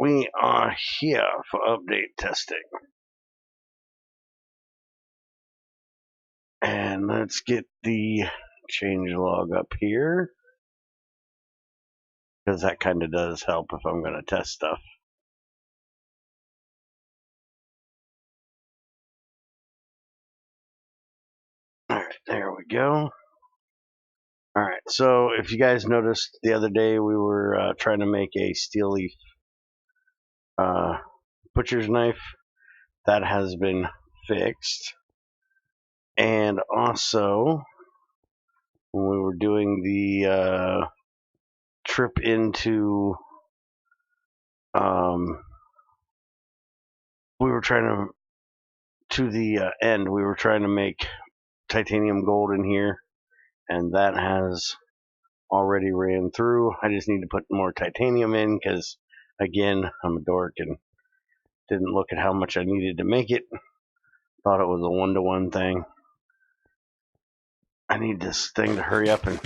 we are here for update testing. And let's get the change log up here, because that kind of does help if I'm going to test stuff. Alright, there we go. Alright, so if you guys noticed the other day, we were trying to make a steel leaf butcher's knife. That has been fixed. And also, when we were doing the trip into, we were trying to the end, we were trying to make titanium gold in here, and that has already ran through. I just need to put more titanium in because, again, I'm a dork and didn't look at how much I needed to make it. Thought it was a 1-to-1 thing. I need this thing to hurry up and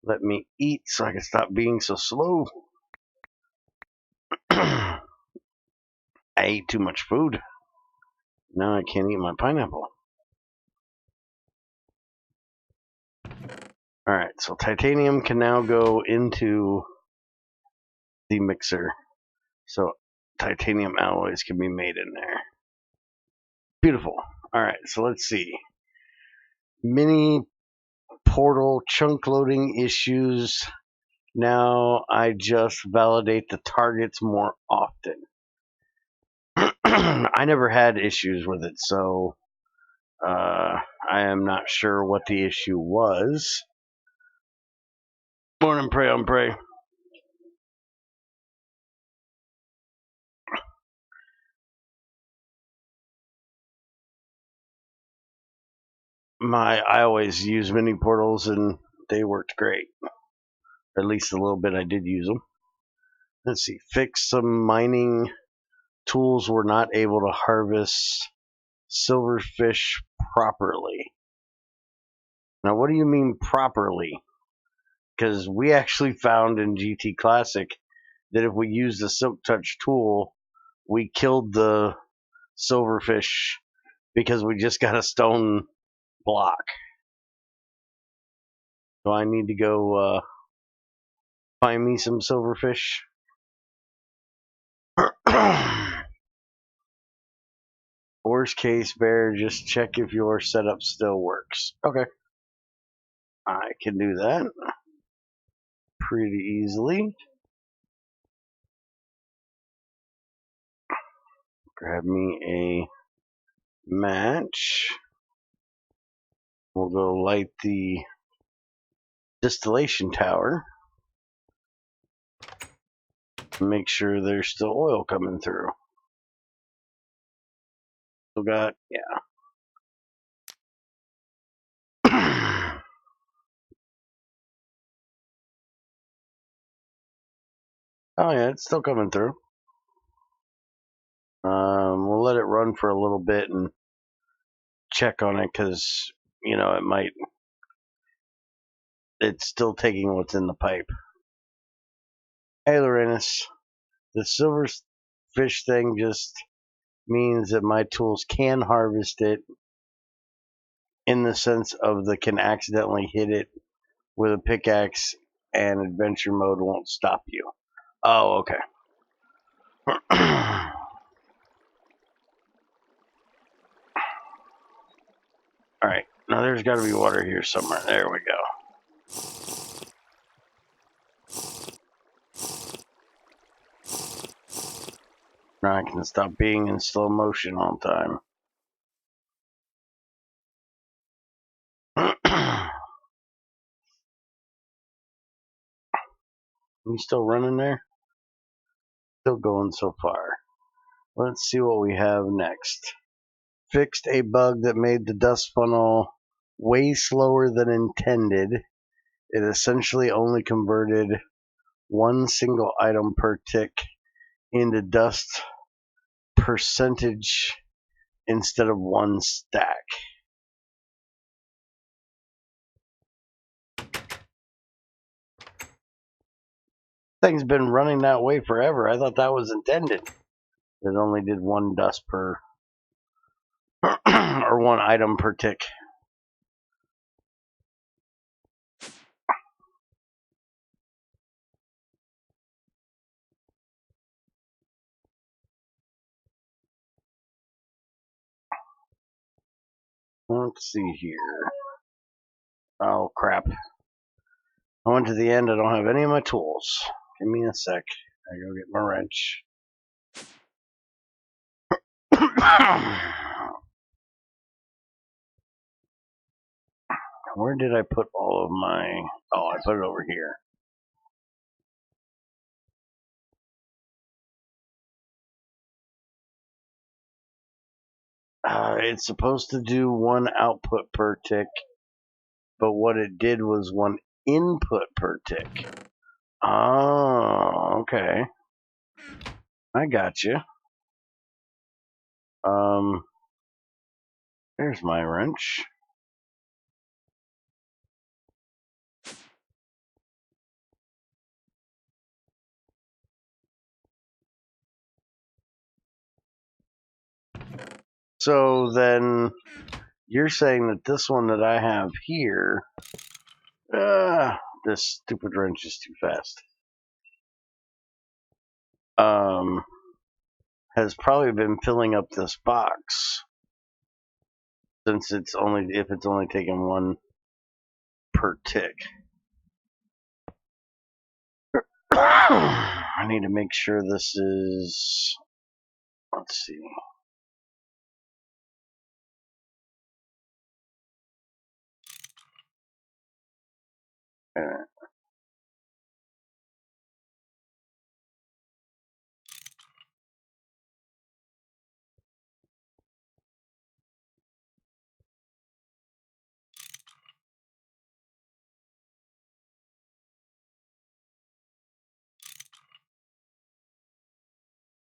let me eat so I can stop being so slow. I ate too much food. Now I can't eat my pineapple. Alright, so titanium can now go into the mixer. So titanium alloys can be made in there. Beautiful. Alright, so let's see. Mini portal chunk loading issues. Now I just validate the targets more often. I never had issues with it, so I am not sure what the issue was. Morning, pray on pray. I always use mini portals and they worked great. Or at least a little bit I did use them. Let's see, fix some mining tools were not able to harvest silverfish properly. Now, what do you mean properly? Because we actually found in GT Classic that if we used the Silk Touch tool, we killed the silverfish because we just got a stone block. Do I need to go find me some silverfish? Worst case, Bear, just check if your setup still works. Okay. I can do that pretty easily. Grab me a match. We'll go light the distillation tower. Make sure there's still oil coming through. Still got, yeah. Oh yeah, it's still coming through. We'll let it run for a little bit and check on it because, you know, it's still taking what's in the pipe. Hey, Lorenus, the silverfish thing just means that my tools can harvest it in the sense of they can accidentally hit it with a pickaxe and adventure mode won't stop you. Oh, okay. Alright, now there's got to be water here somewhere. There we go. Now I can stop being in slow motion all the time. You still running there? Still going so far. Let's see what we have next. Fixed a bug that made the dust funnel way slower than intended. It essentially only converted one single item per tick into dust percentage instead of one stack. Thing's been running that way forever. I thought that was intended. It only did one dust per or one item per tick. Let's see here. Oh crap. I went to the end. I don't have any of my tools. Give me a sec. I go get my wrench. Where did I put all of my... Oh, I put it over here. It's supposed to do one output per tick, but what it did was one input per tick. Oh, okay. I got you. There's my wrench. So then you're saying that this one that I have here, this stupid wrench is too fast. Has probably been filling up this box since it's only taking one per tick. I need to make sure this is. Let's see.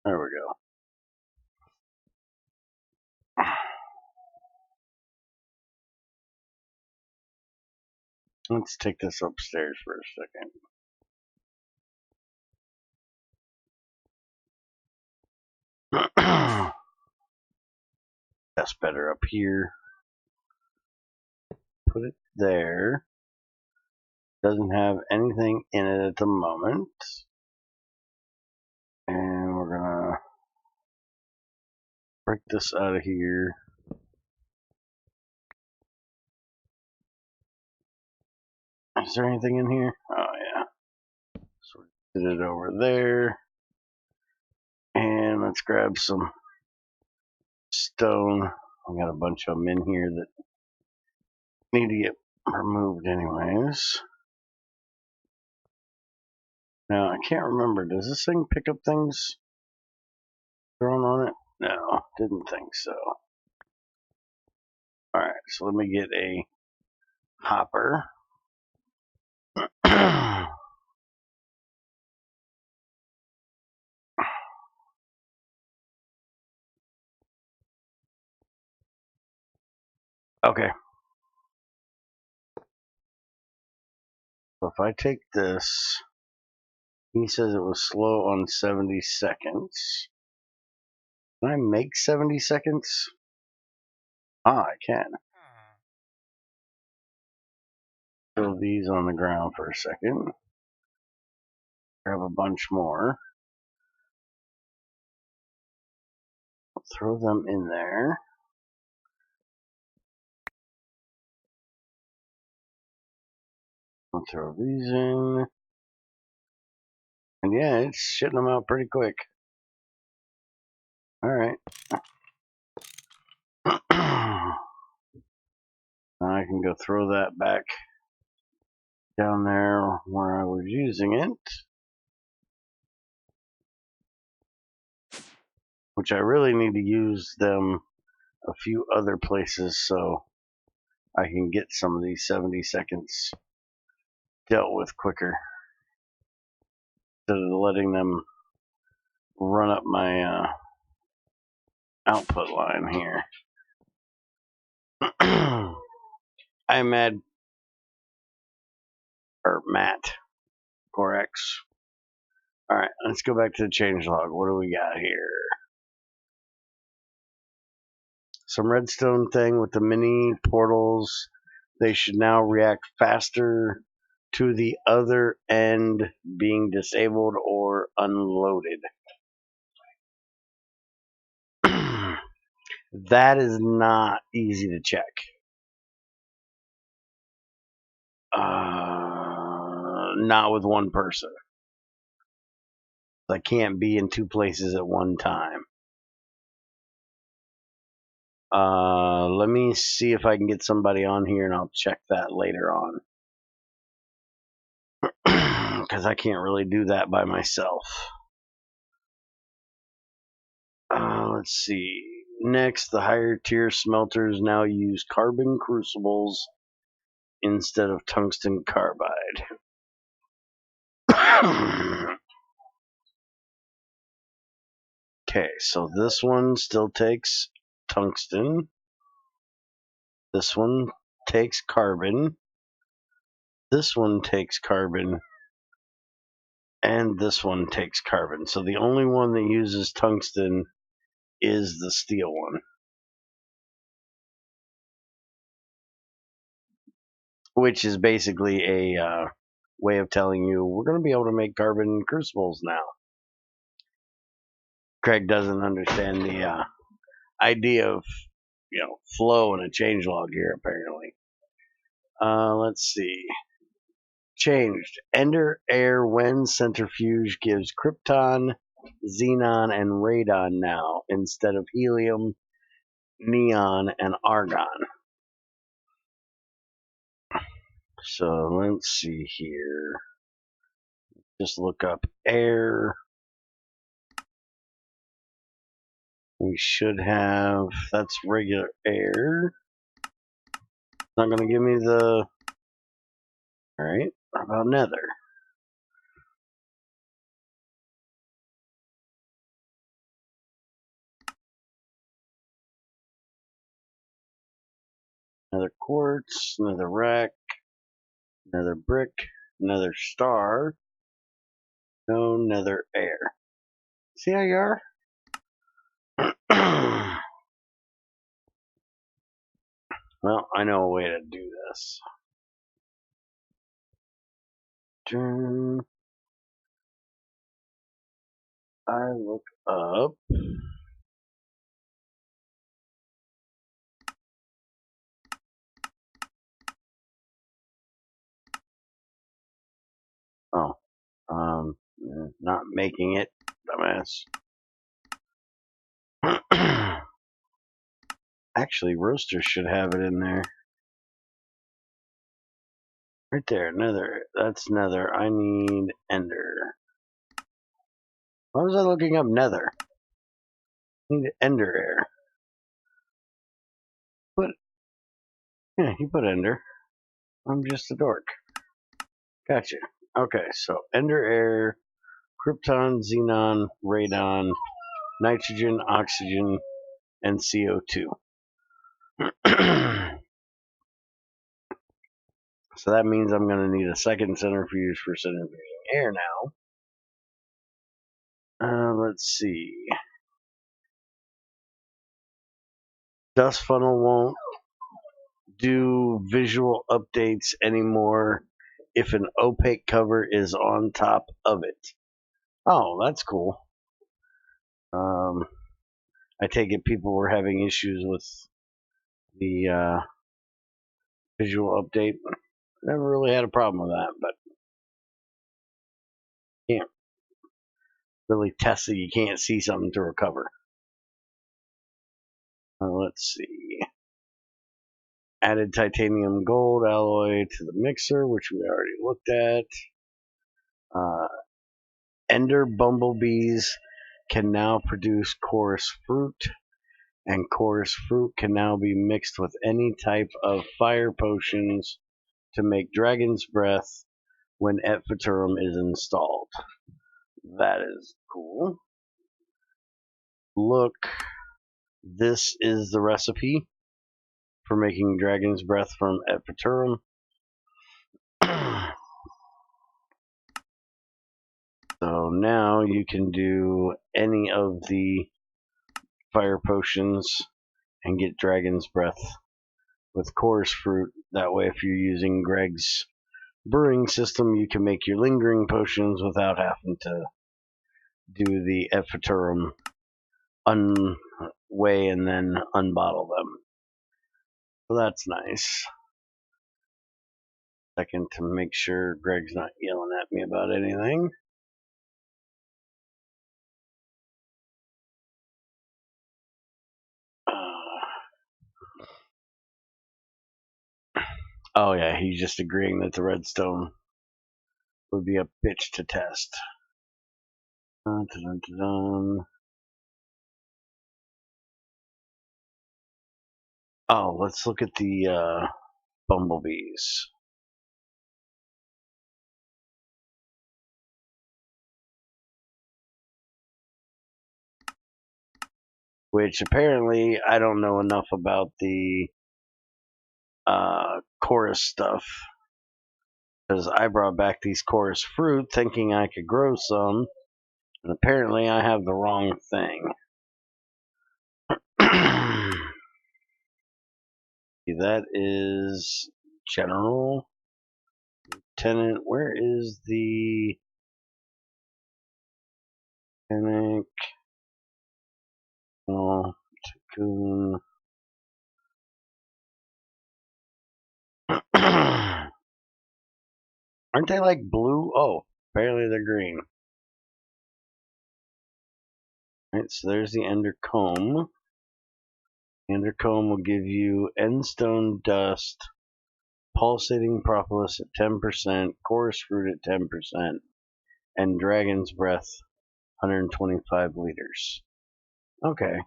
There we go. Let's take this upstairs for a second. That's better up here. Put it there. Doesn't have anything in it at the moment. And we're gonna break this out of here. Is there anything in here? Oh yeah. So we did it over there. And let's grab some stone. I got a bunch of them in here that need to get removed anyways. Now I can't remember, does this thing pick up things thrown on it? No, didn't think so. Alright, so let me get a hopper. Okay. So if I take this, he says it was slow on 70 seconds. Can I make 70 seconds? Ah, I can. Throw these on the ground for a second. Grab a bunch more. Throw them in there. I'll throw these in. And yeah, it's shitting them out pretty quick. Alright. Now I can go throw that back down there where I was using it. Which I really need to use them a few other places so I can get some of these 70 seconds dealt with quicker. Instead of letting them run up my output line here. I'm Matt 4X. Alright, let's go back to the changelog. What do we got here? Some redstone thing with the mini portals. They should now react faster to the other end being disabled or unloaded. That is not easy to check. Not with one person. I can't be in two places at one time. Let me see if I can get somebody on here and I'll check that later on. Because I can't really do that by myself. Let's see. Next, the higher tier smelters now use carbon crucibles instead of tungsten carbide. Okay, so this one still takes tungsten. This one takes carbon. This one takes carbon. And this one takes carbon. So the only one that uses tungsten is the steel one. Which is basically a way of telling you, we're going to be able to make carbon crucibles now. Craig doesn't understand the idea of, flow in a changelog here, apparently. Let's see. Changed. Ender Air When Centrifuge gives krypton, xenon, and radon now, instead of helium, neon, and argon. So let's see here. Just look up air. We should have, that's regular air. Not going to give me the, alright, how about nether? Nether quartz, nether rack, nether brick, nether star, no nether air. See how you are? Well, I know a way to do this. I look up. Oh, not making it, dumbass. Actually, roaster should have it in there. Right there, nether. That's nether. I need ender. Why was I looking up nether? I need ender air. Yeah, he put ender. I'm just a dork. Gotcha. Okay, so ender air, krypton, xenon, radon, nitrogen, oxygen, and CO2. So that means I'm going to need a second centrifuge for centrifuging air now. Let's see. Dust funnel won't do visual updates anymore if an opaque cover is on top of it. Oh, that's cool. I take it people were having issues with the visual update. Never really had a problem with that, but can't really test it. You can't see something through a cover. Let's see. Added titanium gold alloy to the mixer, which we already looked at. Ender bumblebees can now produce chorus fruit, and chorus fruit can now be mixed with any type of fire potions to make dragon's breath when Et Futurum is installed. That is cool. Look, this is the recipe for making dragon's breath from Et Futurum. So So now you can do any of the fire potions and get Dragon's Breath with Chorus Fruit. That way, if you're using Greg's brewing system, you can make your lingering potions without having to do the Epheterum unweigh and then unbottle them. So that's nice. Second to make sure Greg's not yelling at me about anything. Oh yeah, he's just agreeing that the redstone would be a bitch to test. Dun, dun, dun, dun. Oh, let's look at the bumblebees. Which apparently I don't know enough about the chorus stuff, because I brought back these chorus fruit thinking I could grow some, and apparently I have the wrong thing. That is General Lieutenant. Where is the Panic? Oh, Cocoon. Aren't they like blue? Oh, apparently they're green. Alright, so there's the Ender Comb. Ender Comb will give you Endstone Dust, Pulsating Propolis at 10%, Chorus Fruit at 10%, and Dragon's Breath 125 liters. Okay.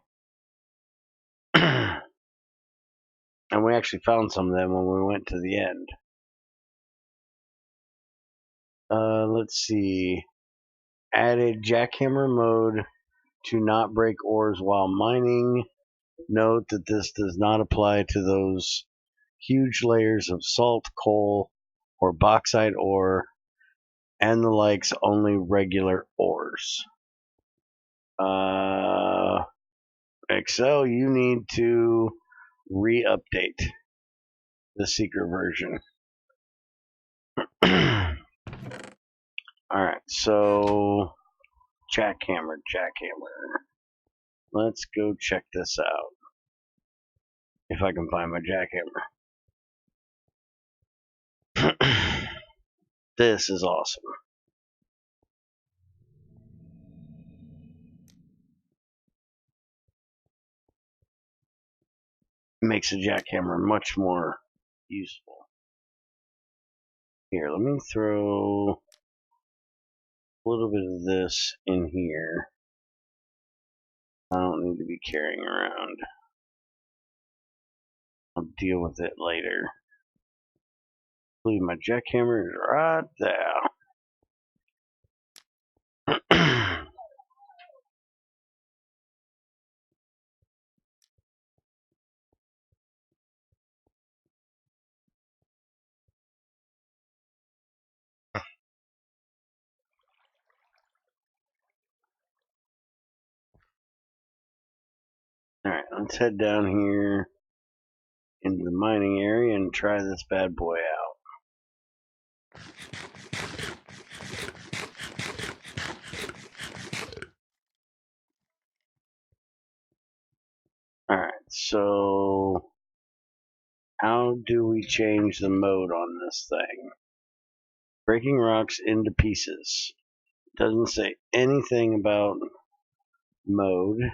And we actually found some of them when we went to the end. Let's see. Added jackhammer mode to not break ores while mining. Note that this does not apply to those huge layers of salt, coal, or bauxite ore, and the likes, only regular ores. Excel, you need to re-update the secret version. Alright, so jackhammer. Let's go check this out. If I can find my jackhammer. This is awesome. Makes the jackhammer much more useful. Here, let me throw a little bit of this in here. I don't need to be carrying around. I'll deal with it later. I believe my jackhammer is right there. Alright, let's head down here into the mining area and try this bad boy out. Alright, so how do we change the mode on this thing? Breaking rocks into pieces. Doesn't say anything about mode.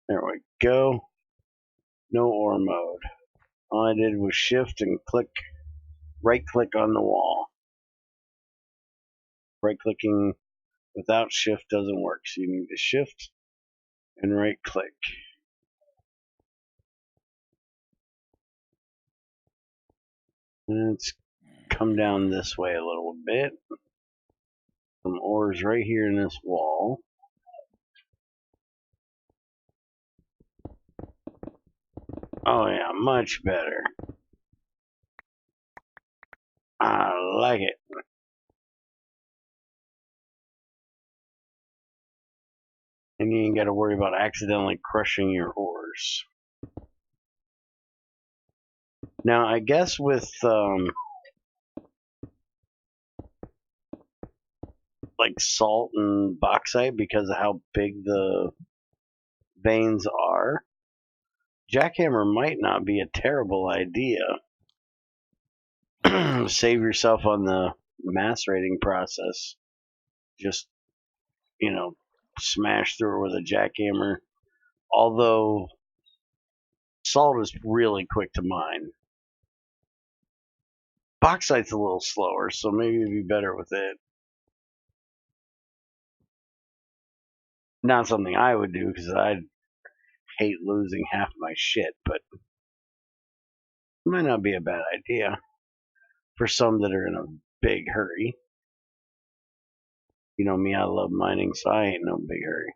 There we go. No ore mode. All I did was shift and right click on the wall. Right clicking without shift doesn't work, so you need to shift and right click. Let's come down this way a little bit. Some ores right here in this wall. Oh yeah, much better. I like it. And you ain't got to worry about accidentally crushing your ores. Now, I guess with like salt and bauxite, because of how big the veins are, jackhammer might not be a terrible idea. Save yourself on the macerating process. Just, smash through it with a jackhammer. Although salt is really quick to mine. Bauxite's a little slower, so maybe it'd be better with it. Not something I would do because I'd hate losing half my shit, but it might not be a bad idea for some that are in a big hurry. You know me, I love mining, so I ain't no big hurry.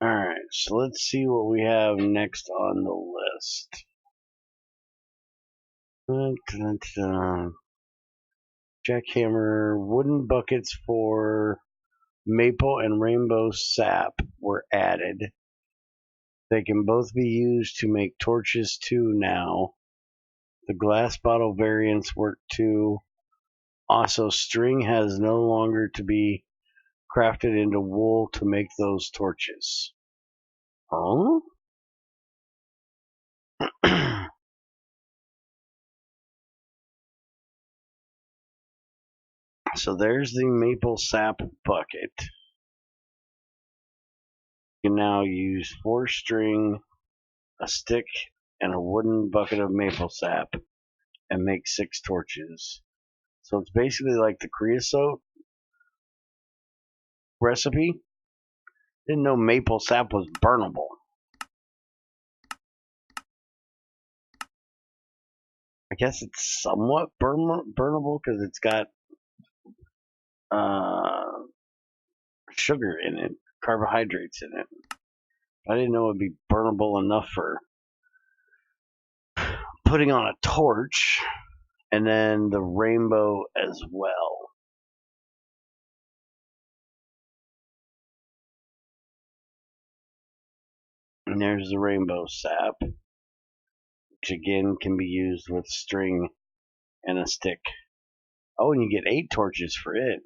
Alright, so let's see what we have next on the list. Jackhammer, wooden buckets for maple and rainbow sap were added. They can both be used to make torches too now. The glass bottle variants work too. Also, string has no longer to be crafted into wool to make those torches. Oh? So there's the maple sap bucket. You can now use 4 string, a stick, and a wooden bucket of maple sap and make 6 torches. So it's basically like the creosote recipe. Didn't know maple sap was burnable. I guess it's somewhat burnable because it's got sugar in it, carbohydrates in it. I didn't know it would be burnable enough for putting on a torch, and then the rainbow as well. And there's the rainbow sap, which again can be used with string and a stick. Oh, and you get 8 torches for it.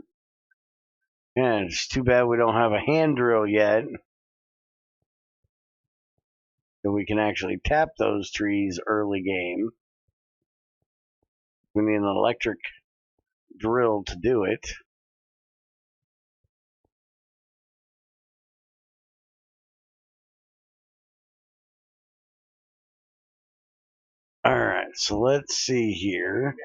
Yeah, it's too bad we don't have a hand drill yet. So we can actually tap those trees early game. We need an electric drill to do it. Alright, so let's see here.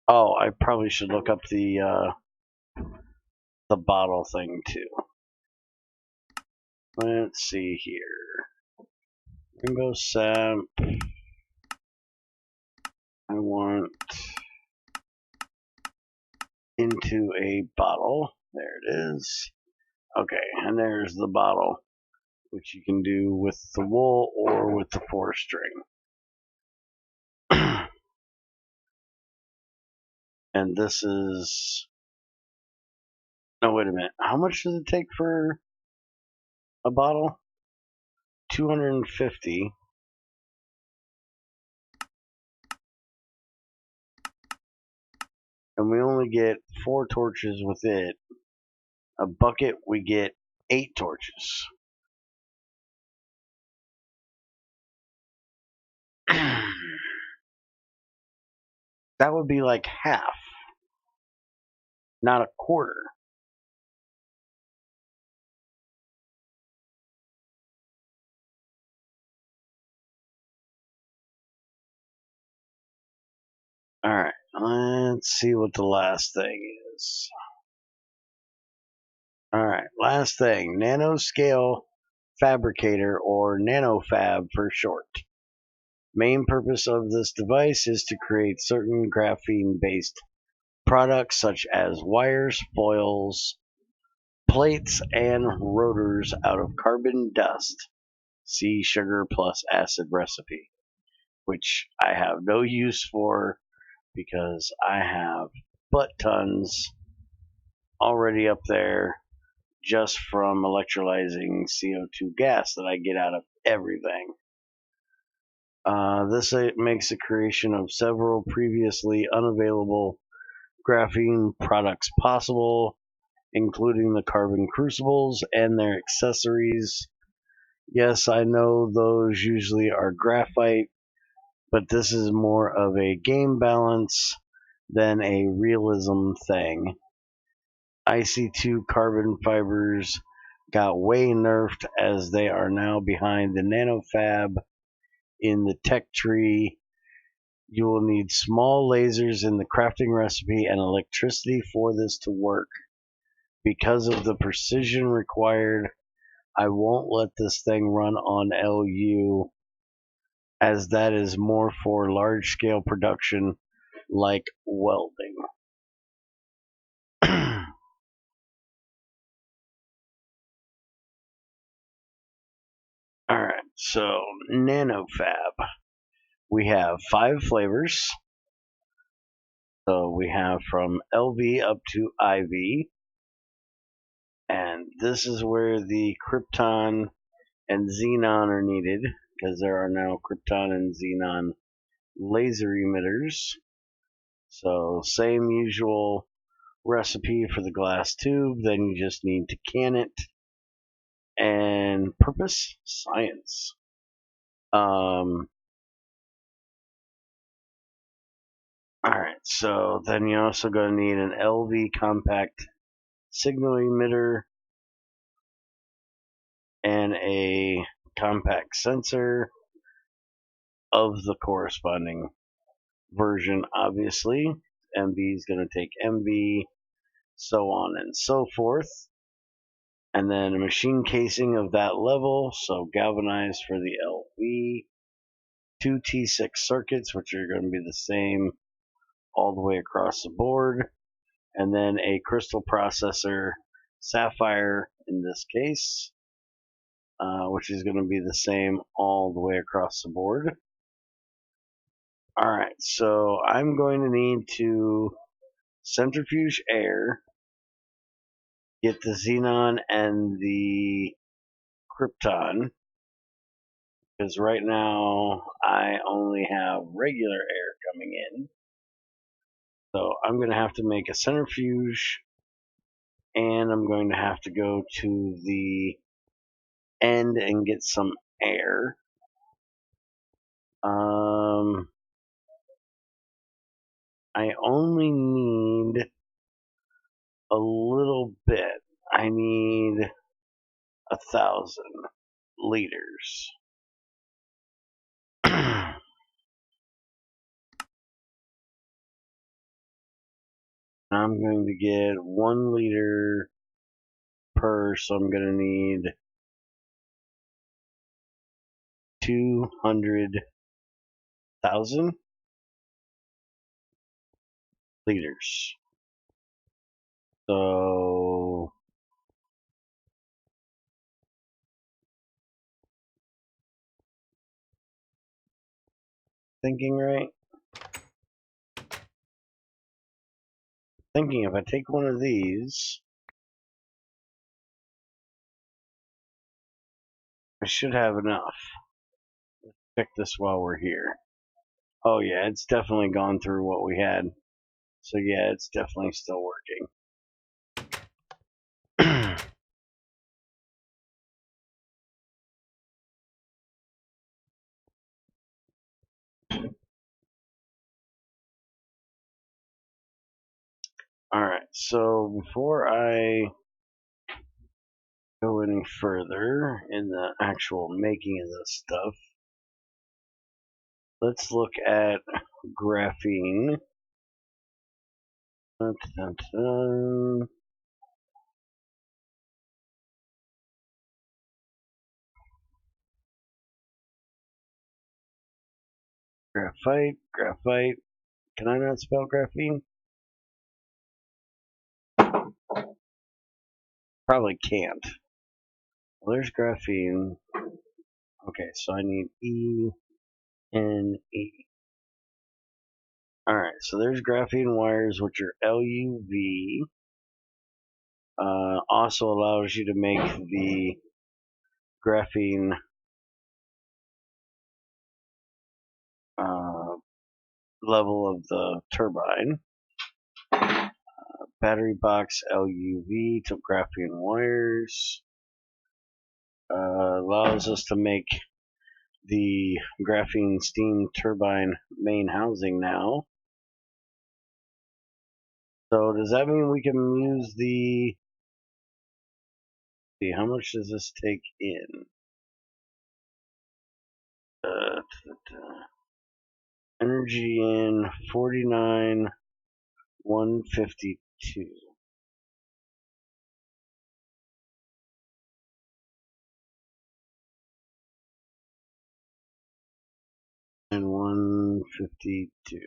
Oh, I probably should look up the bottle thing too. Let's see here. Rainbow sap. I want into a bottle. There it is. Okay, and there's the bottle, which you can do with the wool or with the 4 string. And this is... No, wait a minute. How much does it take for a bottle? 250. And we only get 4 torches with it. A bucket, we get 8 torches. That would be like half, not a quarter. Alright, let's see what the last thing is. Alright, last thing. Nanoscale fabricator, or nanofab for short. Main purpose of this device is to create certain graphene-based products such as wires, foils, plates, and rotors out of carbon dust. See sugar plus acid recipe, which I have no use for because I have butt tons already up there just from electrolyzing CO2 gas that I get out of everything. This makes the creation of several previously unavailable graphene products possible, including the carbon crucibles and their accessories. Yes, I know those usually are graphite, but this is more of a game balance than a realism thing. IC2 carbon fibers got way nerfed as they are now behind the nanofab in the tech tree. You will need small lasers in the crafting recipe and electricity for this to work. Because of the precision required, I won't let this thing run on LU, as that is more for large scale production like welding. Alright, so nanofab. We have 5 flavors. So we have from LV up to IV. And this is where the krypton and xenon are needed, because there are now krypton and xenon laser emitters. So same usual recipe for the glass tube, then you just need to can it. And purpose, science. Alright, so then you're also going to need an LV compact signal emitter and a compact sensor of the corresponding version, obviously. MV is going to take MV, so on and so forth. And then a machine casing of that level, so galvanized for the LV. 2 T6 circuits, which are going to be the same all the way across the board. And then a crystal processor, sapphire in this case, which is going to be the same all the way across the board. Alright, so I'm going to need to centrifuge air, get the xenon and the krypton, because right now I only have regular air coming in. So I'm going to have to make a centrifuge, and I'm going to have to go to the end and get some air. I only need a little bit. I need 1,000 liters. I'm going to get 1 liter per, so I'm going to need 200,000 liters. So thinking right? Thinking if I take one of these, I should have enough. Let's check this while we're here. Oh yeah, it's definitely gone through what we had. So yeah, it's definitely still working. Alright, so before I go any further in the actual making of this stuff, let's look at graphene. Dun, dun, dun. Graphite. Can I not spell graphene? Probably can't. Well, there's graphene. Okay, so I need E, N, E. Alright, so there's graphene wires, which are LUV. Also allows you to make the graphene level of the turbine. Battery box LUV to graphene wires. Allows us to make the graphene steam turbine main housing now. So does that mean we can use the... See, how much does this take in? Energy in 49,152. And 152.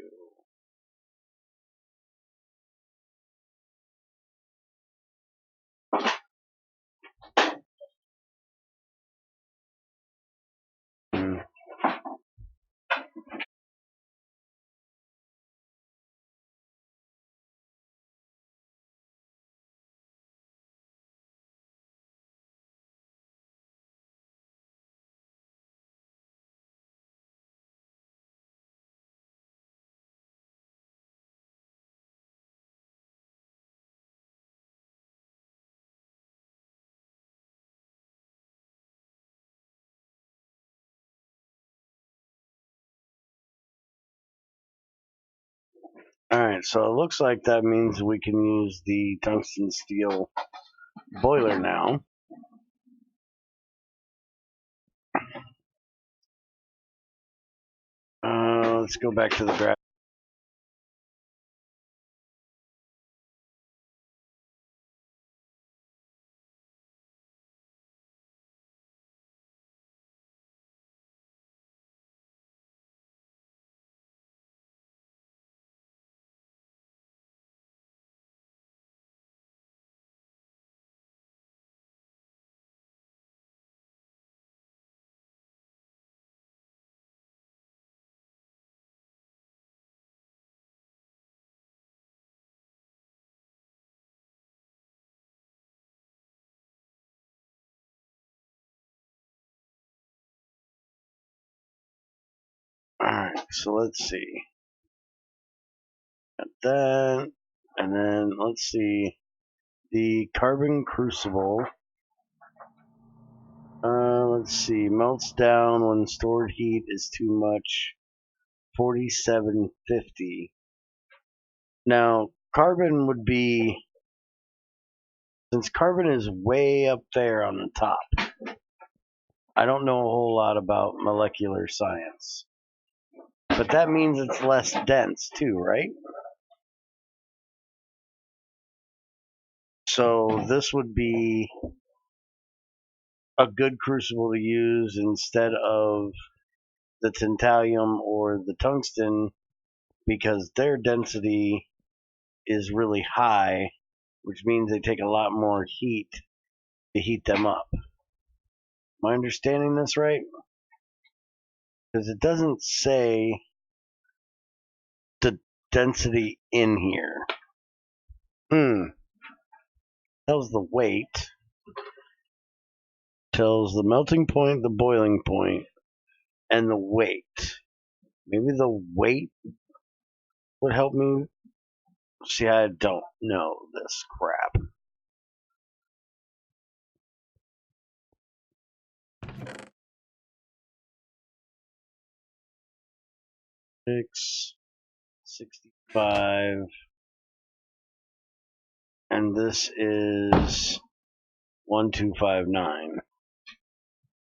Alright, so it looks like that means we can use the tungsten steel boiler now. Let's go back to the graph. Alright, so let's see. Got that. And then let's see. The carbon crucible. Let's see. Melts down when stored heat is too much. 4750. Now, carbon would be, since carbon is way up there on the top, I don't know a whole lot about molecular science. But that means it's less dense too, right? So this would be a good crucible to use instead of the tantalum or the tungsten, because their density is really high, which means they take a lot more heat to heat them up. Am I understanding this right? Because it doesn't say the density in here. Tells the weight, tells the melting point, the boiling point, and the weight. Maybe the weight would help me. See, I don't know this crap. Six, 65, and this is 1259.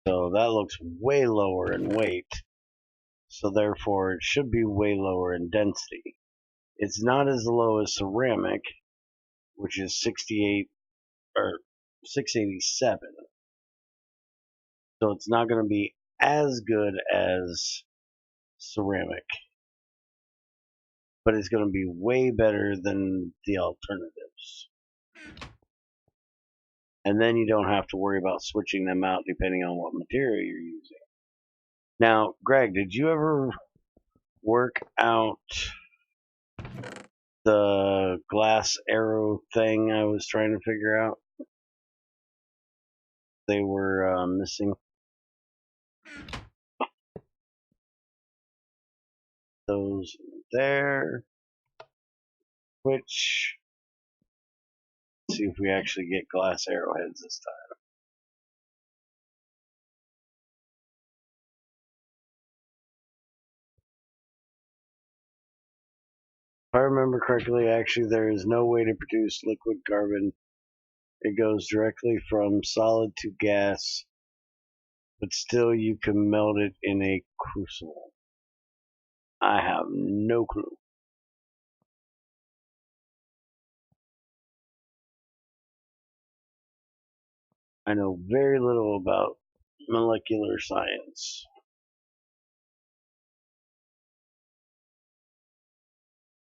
So that looks way lower in weight. So therefore, it should be way lower in density. It's not as low as ceramic, which is 68 or 687. So it's not going to be as good as ceramic, but it's going to be way better than the alternatives. And then you don't have to worry about switching them out depending on what material you're using. Now, Greg, did you ever work out the glass arrow thing I was trying to figure out? They were missing those there. Which, let's see if we actually get glass arrowheads this time. If I remember correctly, actually there is no way to produce liquid carbon. It goes directly from solid to gas, but still you can melt it in a crucible. I have no clue. I know very little about molecular science.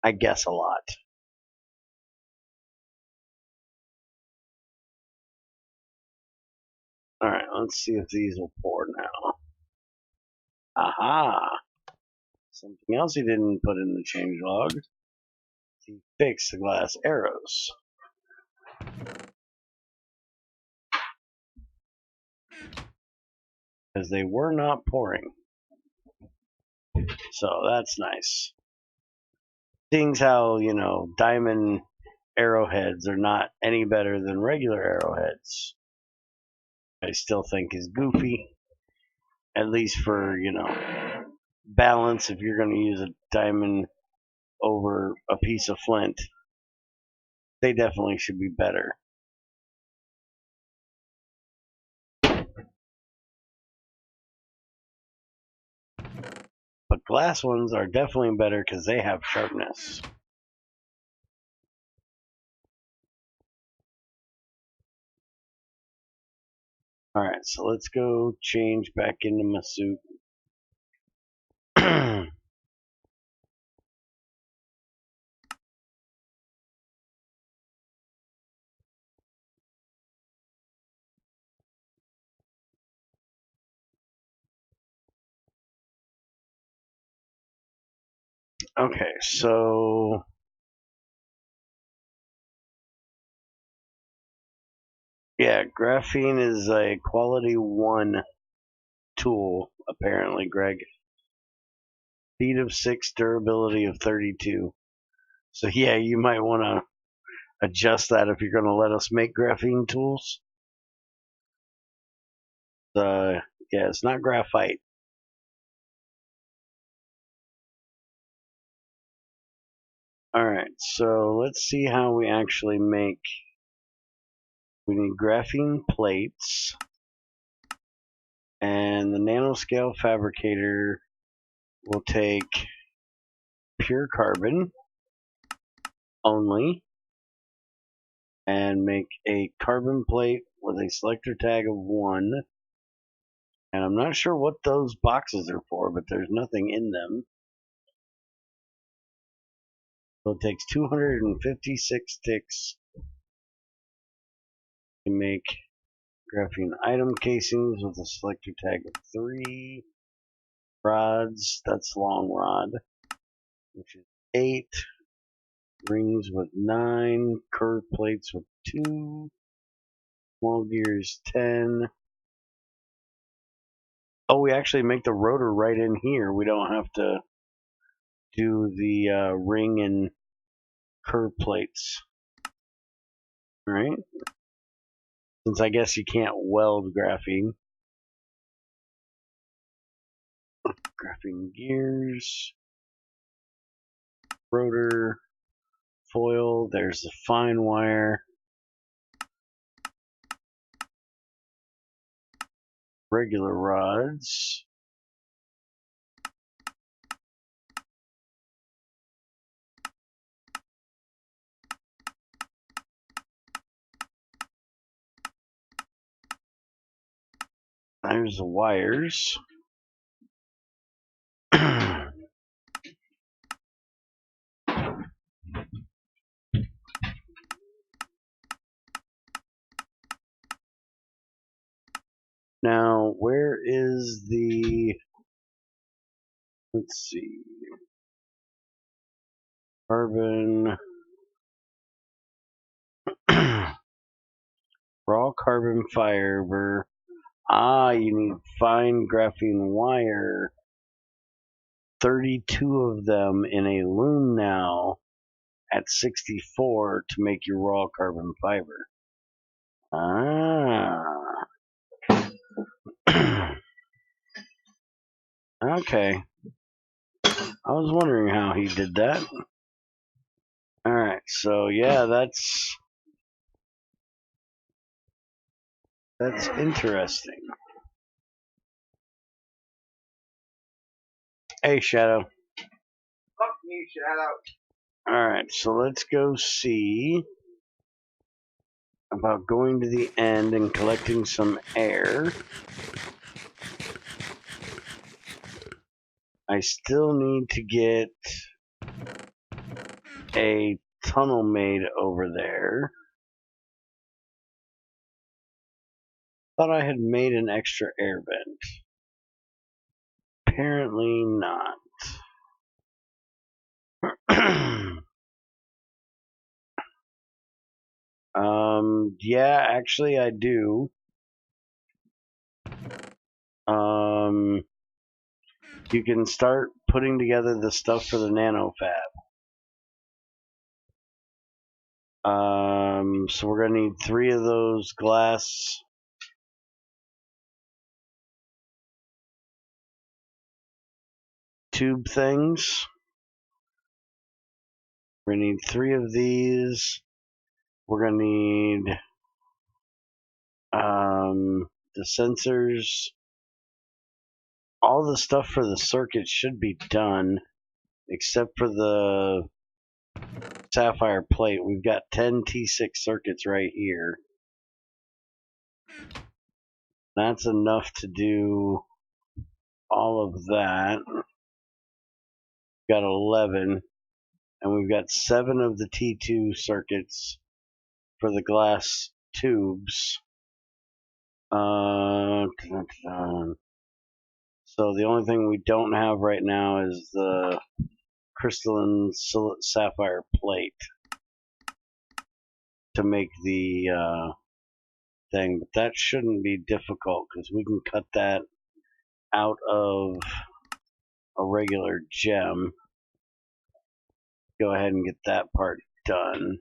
I guess a lot. Alright, let's see if these will pour now. Aha! Something else he didn't put in the changelog. He fixed the glass arrows. Because they were not pouring. So that's nice. Seeing how, diamond arrowheads are not any better than regular arrowheads, I still think is goofy. At least for, balance, if you're going to use a diamond over a piece of flint, they definitely should be better. But glass ones are definitely better because they have sharpness. Alright, so let's go change back into my suit. Okay, so yeah, graphene is a quality 1 tool, apparently, Greg. Speed of 6, durability of 32. So yeah, you might want to adjust that if you're going to let us make graphene tools. Yeah, it's not graphite. Alright, so let's see how we actually make. We need graphene plates. And the nanoscale fabricator will take pure carbon only and make a carbon plate with a selector tag of 1. And I'm not sure what those boxes are for, but there's nothing in them. So it takes 256 sticks to make graphene item casings with a selector tag of 3. Rods, that's long rod, which is 8. Rings with 9. Curved plates with 2. Small gears 10. Oh, we actually make the rotor right in here. We don't have to do the ring and curve plates. Right? Since I guess you can't weld graphene. Graphene gears. Rotor. Foil. There's the fine wire. Regular rods. There's the wires. Now, where is the Let's see. Carbon. Raw carbon fiber. Ah, you need fine graphene wire. 32 of them in a loom now at 64 to make your raw carbon fiber. Ah. Okay. I was wondering how he did that. Alright, so yeah, that's interesting. Hey, Shadow. Fuck you, Shadow. Alright, so let's go see about going to the end and collecting some air. I still need to get a tunnel made over there. Thought I had made an extra air vent. Apparently not. Yeah, actually I do. You can start putting together the stuff for the nano fab. So we're gonna need 3 of those glass tube things. We're gonna need 3 of these. We're gonna need the sensors. All the stuff for the circuit should be done, except for the sapphire plate. We've got 10 T6 circuits right here. That's enough to do all of that. We've got 11, and we've got 7 of the T2 circuits for the glass tubes. So the only thing we don't have right now is the crystalline sapphire plate to make the thing, but that shouldn't be difficult because we can cut that out of a regular gem. Go ahead and get that part done.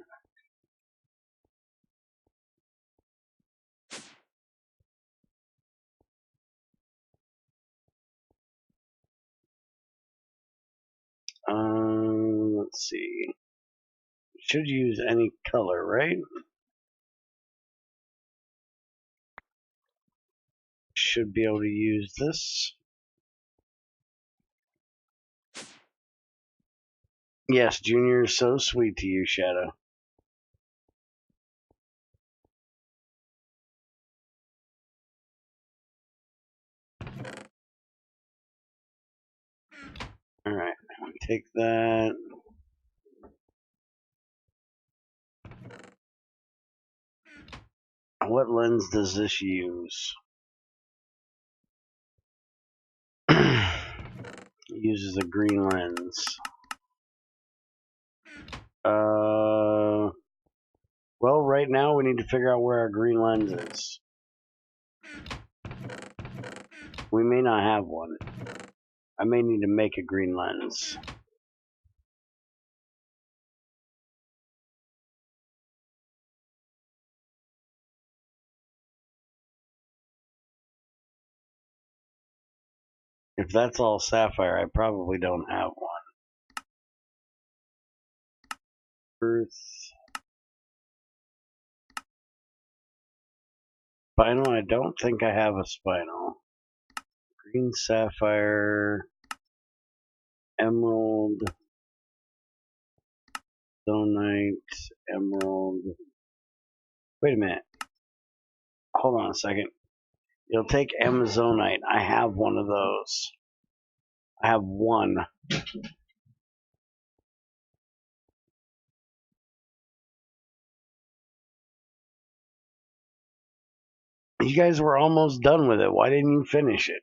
Let's see. Should use any color, right? Should be able to use this. Yes, Junior is so sweet to you, Shadow. Alright, take that. What lens does this use? It uses a green lens. Well, right now we need to figure out where our green lens is. We may not have one. I may need to make a green lens. If that's all sapphire, I probably don't have one. Earth. Spinal, I don't think I have a spinal. Green sapphire. Emerald. Zonite. Emerald. Wait a minute. Hold on a second. You'll take Amazonite. I have one of those. I have one. You guys were almost done with it. Why didn't you finish it?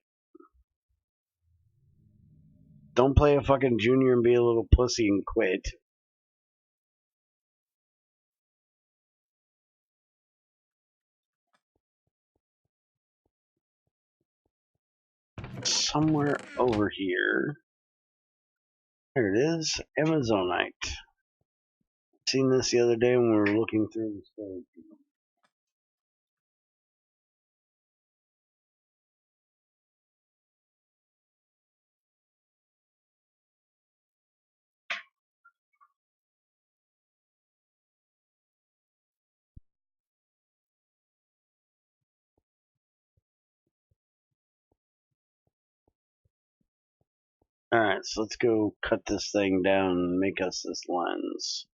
Don't play a fucking junior and be a little pussy and quit. Somewhere over here. There it is. Amazonite. Seen this the other day when we were looking through the storage. Alright, so let's go cut this thing down and make us this lens.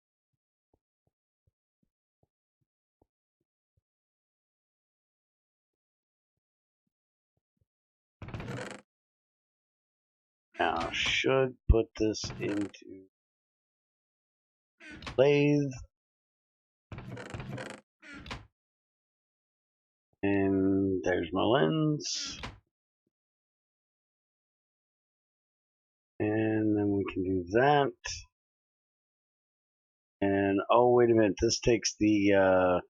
Now, should put this into lathe. And there's my lens. And then we can do that. And oh, wait a minute, this takes the other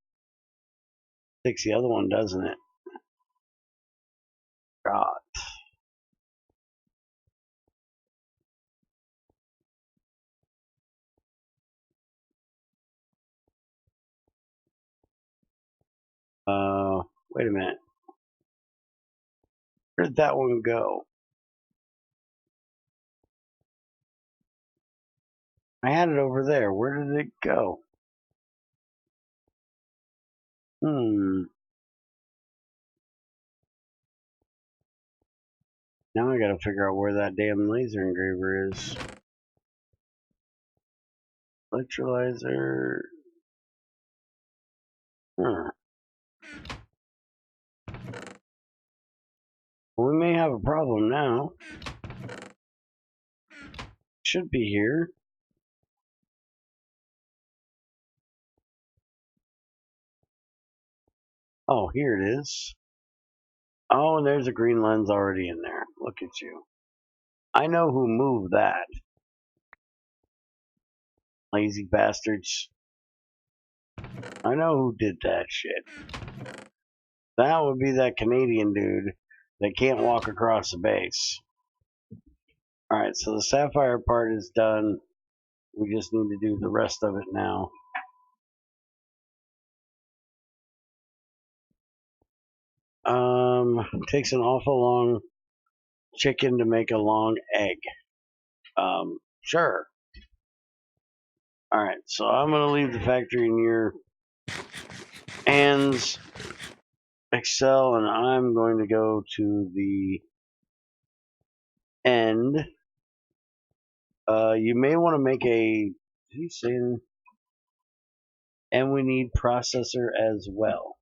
one, doesn't it? God. Wait a minute. Where'd that one go? I had it over there. Where did it go? Now I gotta figure out where that damn laser engraver is. Electrolyzer. Huh. Well, we may have a problem now. Should be here. Oh, here it is. Oh, and there's a green lens already in there. Look at you. I know who moved that. Lazy bastards. I know who did that shit. That would be that Canadian dude that can't walk across the base. Alright, so the sapphire part is done. We just need to do the rest of it now. Takes an awful long chicken to make a long egg. Sure. Alright, so I'm going to leave the factory in your hands, Excel, and I'm going to go to the end. You may want to make a... And we need processor as well.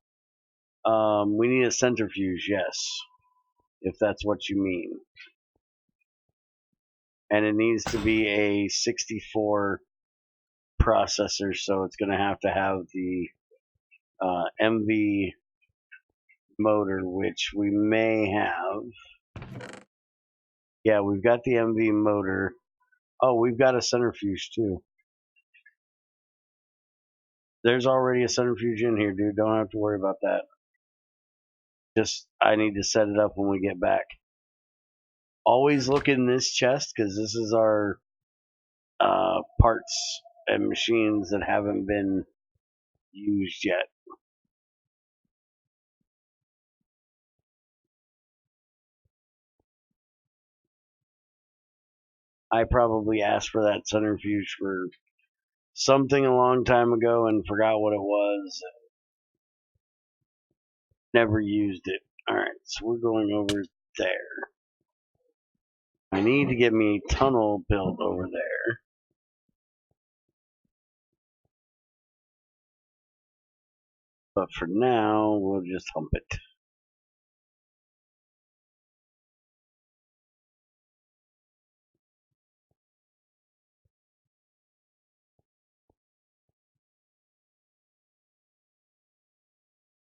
We need a centrifuge, yes, if that's what you mean. And it needs to be a 64 processor, so it's going to have the MV motor, which we may have. Yeah, we've got the MV motor. Oh, we've got a centrifuge too. There's already a centrifuge in here, dude. Don't have to worry about that. Just, I need to set it up when we get back. Always look in this chest, because this is our parts and machines that haven't been used yet. I probably asked for that centrifuge for something a long time ago and forgot what it was. Never used it. Alright, so we're going over there. I need to get me a tunnel built over there. But for now, we'll just hump it.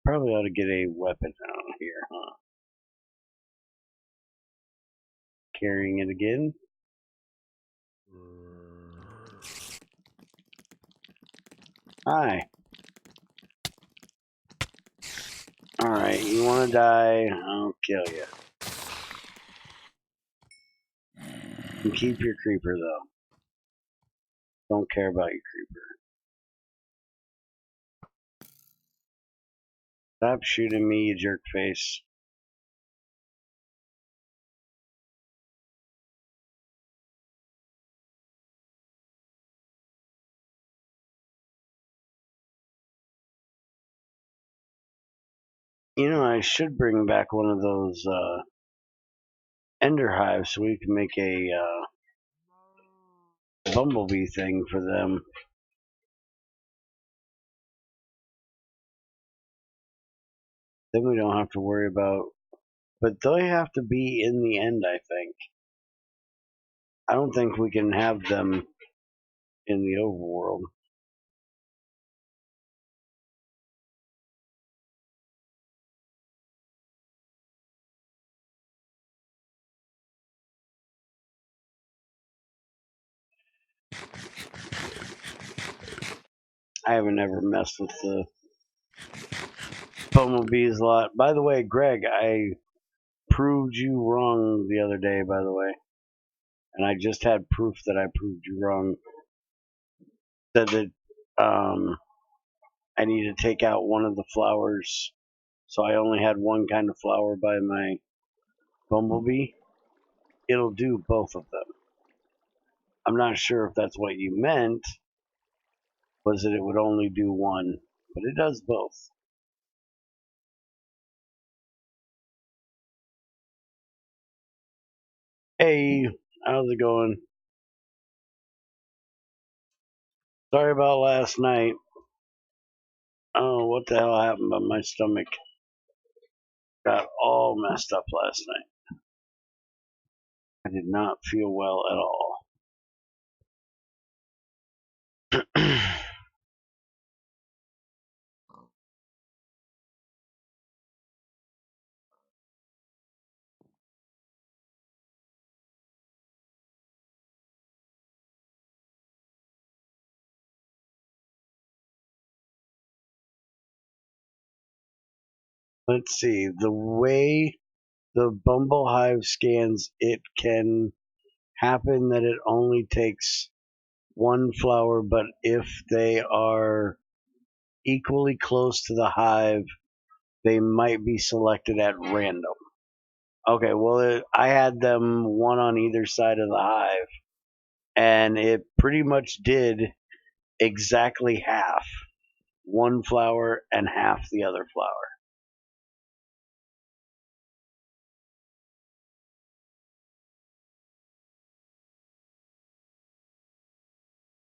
Probably ought to get a weapon out here, huh? Carrying it again. Hi. Alright, you wanna die? I'll kill you. And keep your creeper, though. Don't care about your creeper. Stop shooting me, you jerk face. You know, I should bring back one of those ender hives so we can make a bumblebee thing for them. Then we don't have to worry about. But they have to be in the end, I think. I don't think we can have them in the overworld. I haven't ever messed with the bumblebees a lot. By the way, Greg, I proved you wrong the other day, by the way. And I just had proof that I proved you wrong. Said that I need to take out one of the flowers. So I only had one kind of flower by my bumblebee. It'll do both of them. I'm not sure if that's what you meant, was that it would only do one, but it does both. Hey, how's it going? Sorry about last night. Oh, what the hell happened, but my stomach got all messed up last night. I did not feel well at all. Let's see. The way the Bumble Hive scans, it can happen that it only takes one flower, but if they are equally close to the hive, they might be selected at random. Okay, well, I had them one on either side of the hive, and it pretty much did exactly half. One flower and half the other flower.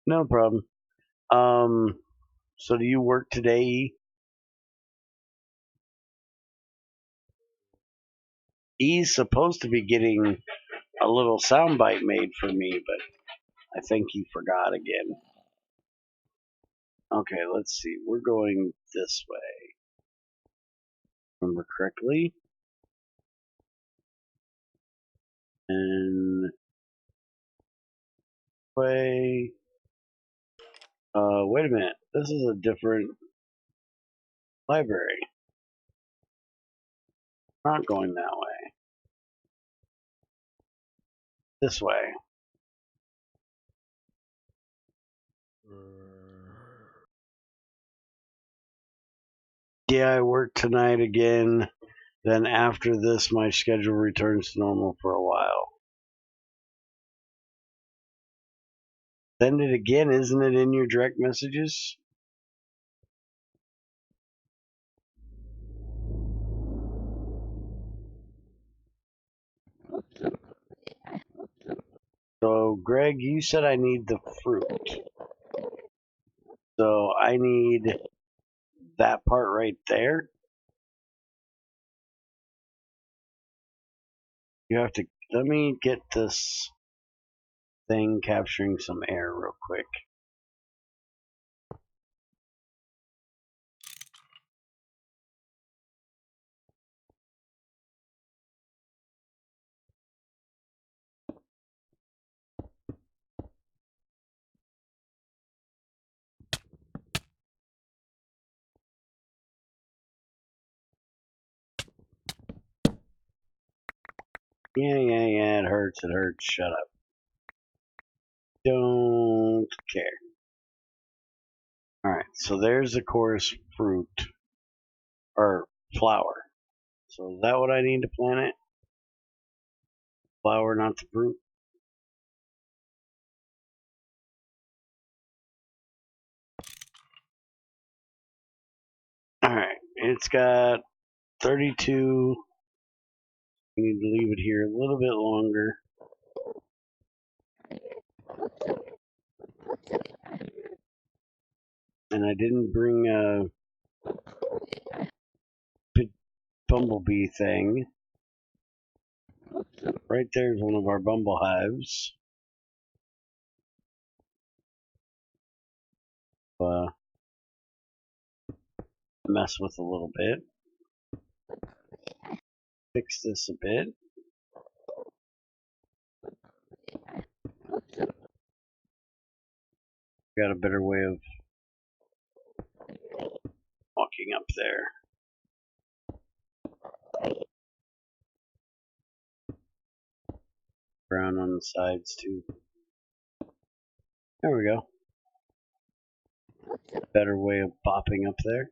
No problem. So do you work today? He's supposed to be getting a little soundbite made for me, but I think he forgot again. Okay, let's see. We're going this way. Remember correctly. And way. Wait a minute. This is a different library. Not going that way. This way. Yeah, I work tonight again. Then after this, my schedule returns to normal for a while. Send it again. Isn't it in your direct messages? So, Greg, you said I need the fruit. So I need that part right there. You have to, let me get this thing capturing some air real quick. Yeah, it hurts, shut up. Don't care. Alright, so there's the chorus fruit, or flower. So is that what I need to plant it? Flower, not the fruit? Alright, it's got 32. We need to leave it here a little bit longer. And I didn't bring a bumblebee thing. Right there's one of our bumble hives. Mess with a little bit. Fix this a bit. Got a better way of walking up there. Brown on the sides too. There we go. Better way of popping up there.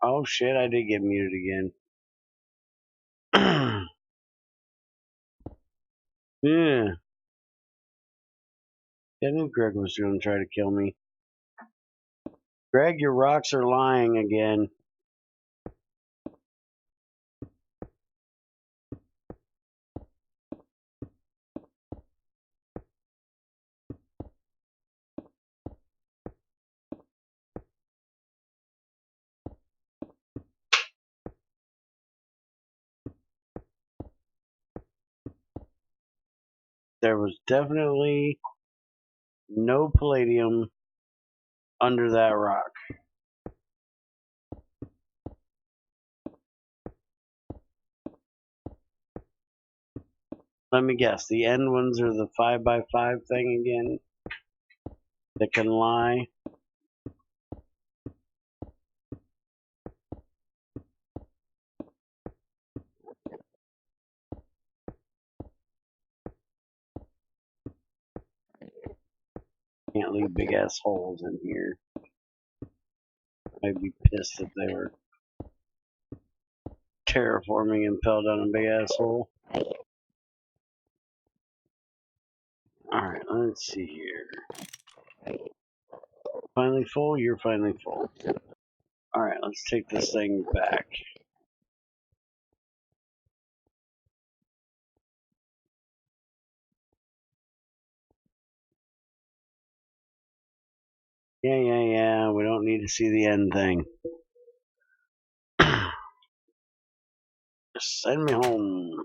Oh shit, I did get muted again. Yeah, I knew Greg was going to try to kill me. Greg, your rocks are lying again. There was definitely no palladium under that rock. Let me guess, the end ones are the 5x5 thing again that can lie. Can't leave big ass holes in here. I'd be pissed if they were terraforming and fell down a big ass hole. Alright, let's see here. Finally full? You're finally full. Alright, let's take this thing back. Yeah, we don't need to see the end thing. Just send me home.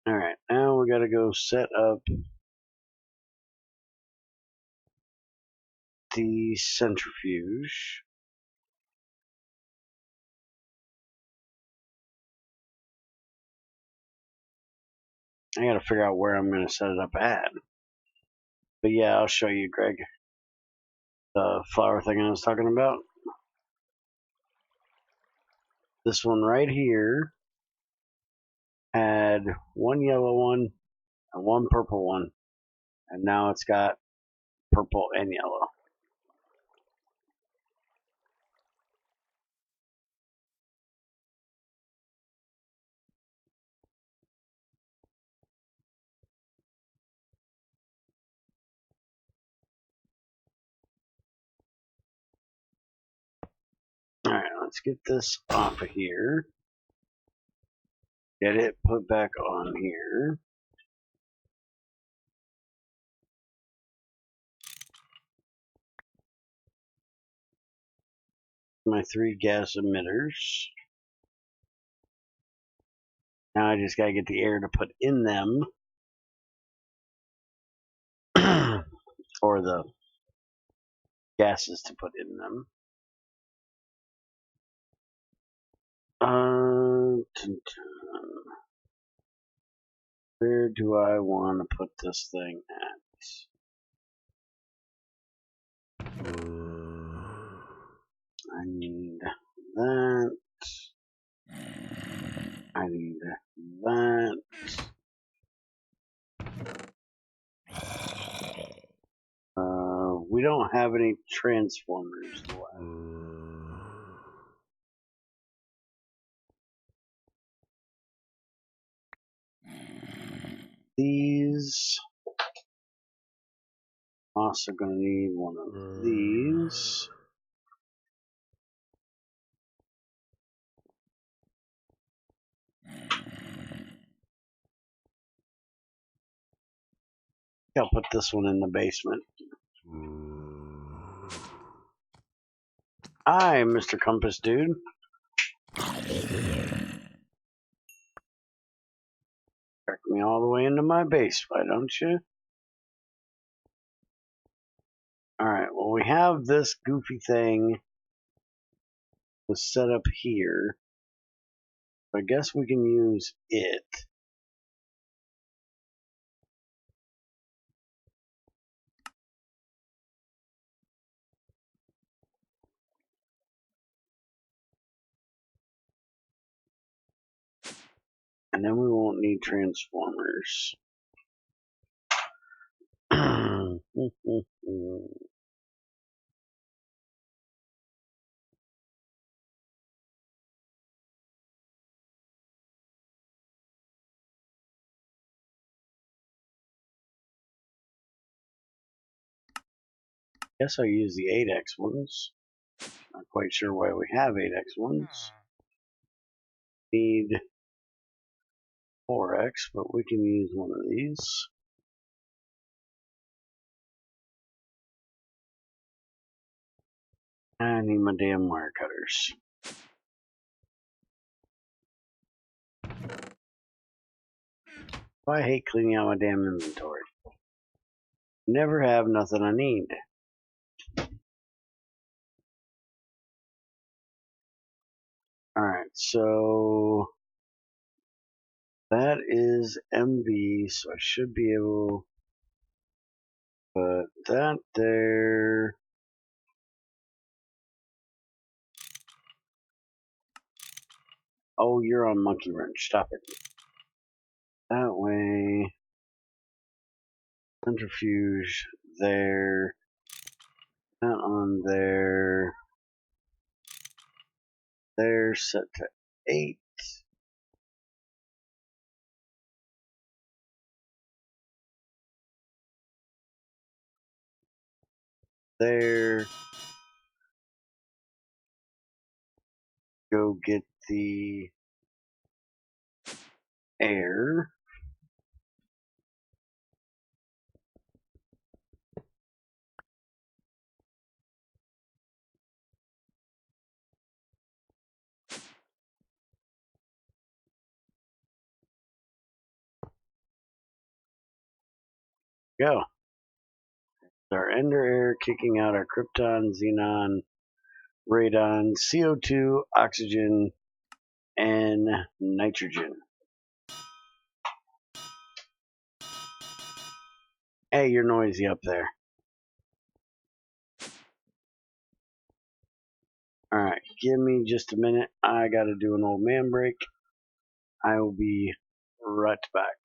Alright, now we gotta go set up the centrifuge. I gotta figure out where I'm gonna set it up at. But yeah, I'll show you, Greg. The flower thing I was talking about. This one right here had one yellow one and one purple one. And now it's got purple and yellow. Alright, let's get this off of here. Get it put back on here. My 3 gas emitters. Now I just gotta get the air to put in them. Or the gases to put in them. Where do I want to put this thing at? I need that. I need that. We don't have any transformers left. These also going to need one of these. I'll put this one in the basement. Hi, Mr. Compass Dude. Track me all the way into my base, why don't you? Alright, well, we have this goofy thing was set up here. I guess we can use it. And then we won't need transformers. Guess I'll use the 8x ones. Not quite sure why we have 8x ones. Need 4x, but we can use one of these. I need my damn wire cutters. I hate cleaning out my damn inventory. Never have nothing I need. Alright, so that is MV, so I should be able to put that there. Oh, you're on monkey wrench. Stop it. That way. Centrifuge there. That on there. There, set to 8. There. Go get the air. Go. Our ender air kicking out our krypton, xenon, radon, CO2, oxygen, and nitrogen. Hey, you're noisy up there. Alright, give me just a minute. I gotta do an old man break. I will be right back.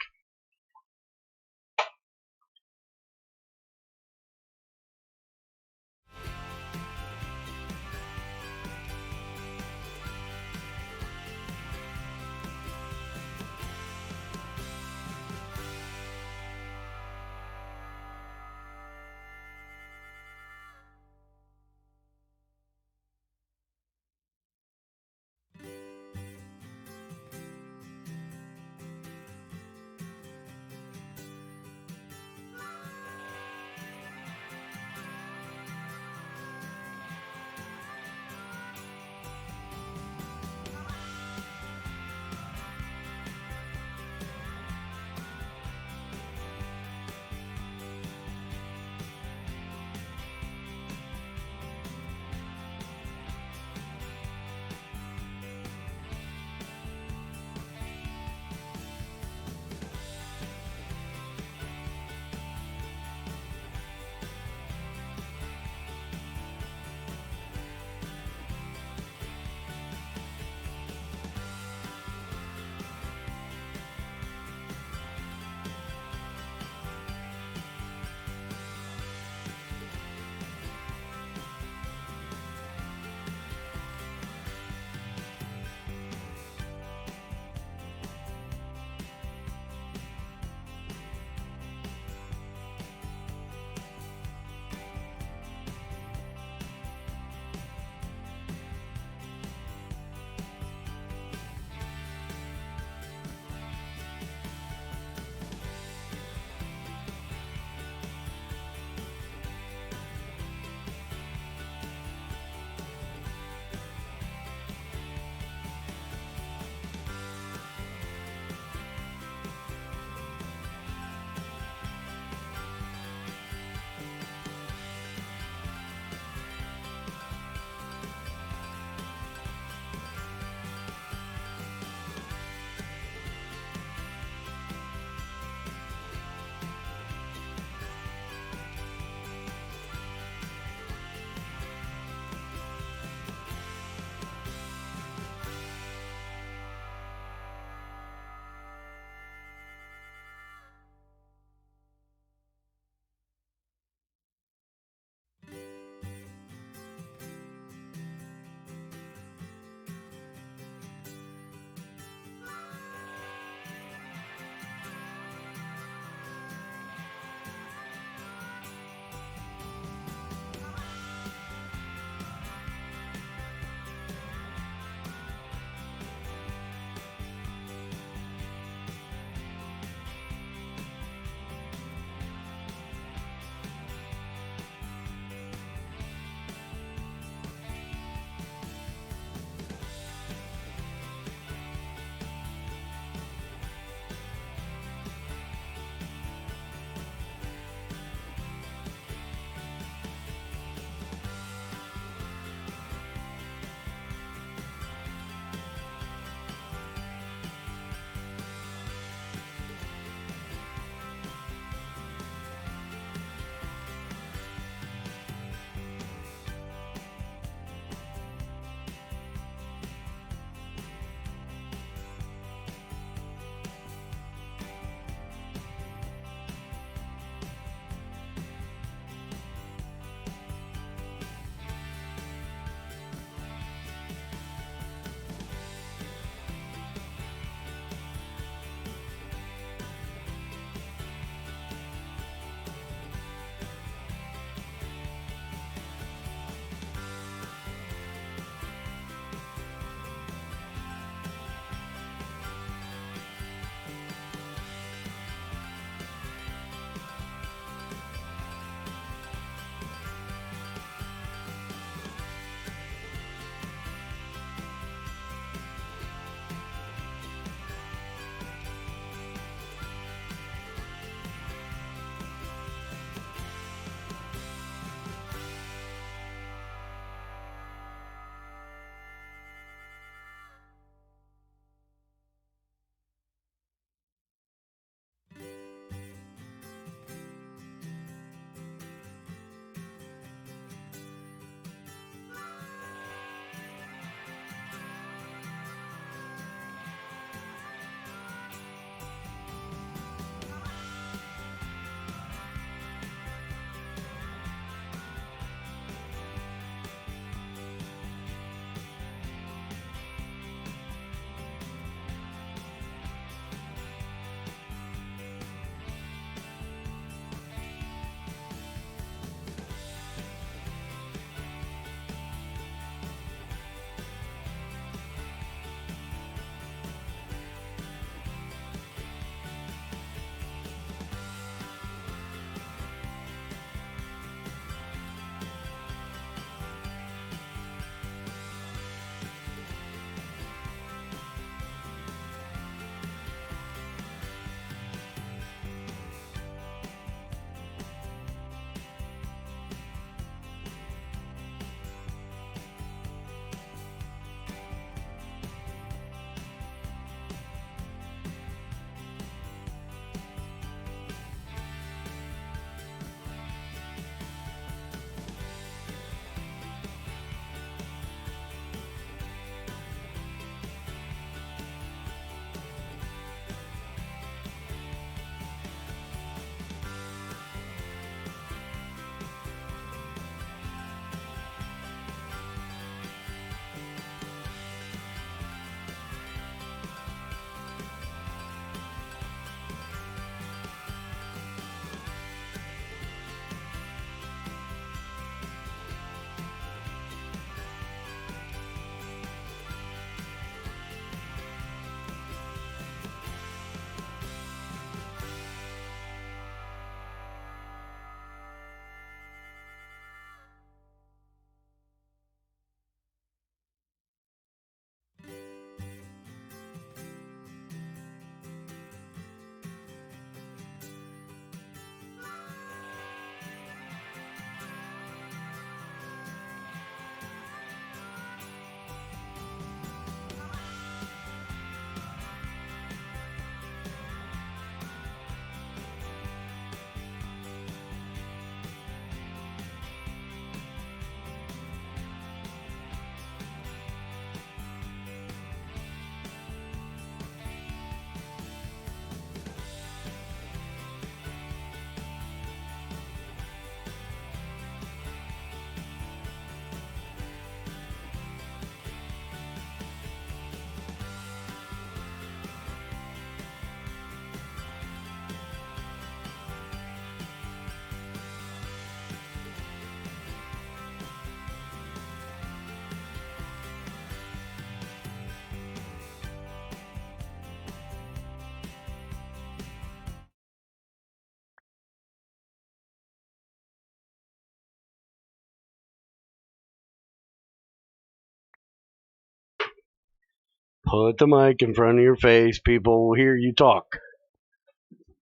Put the mic in front of your face. People will hear you talk.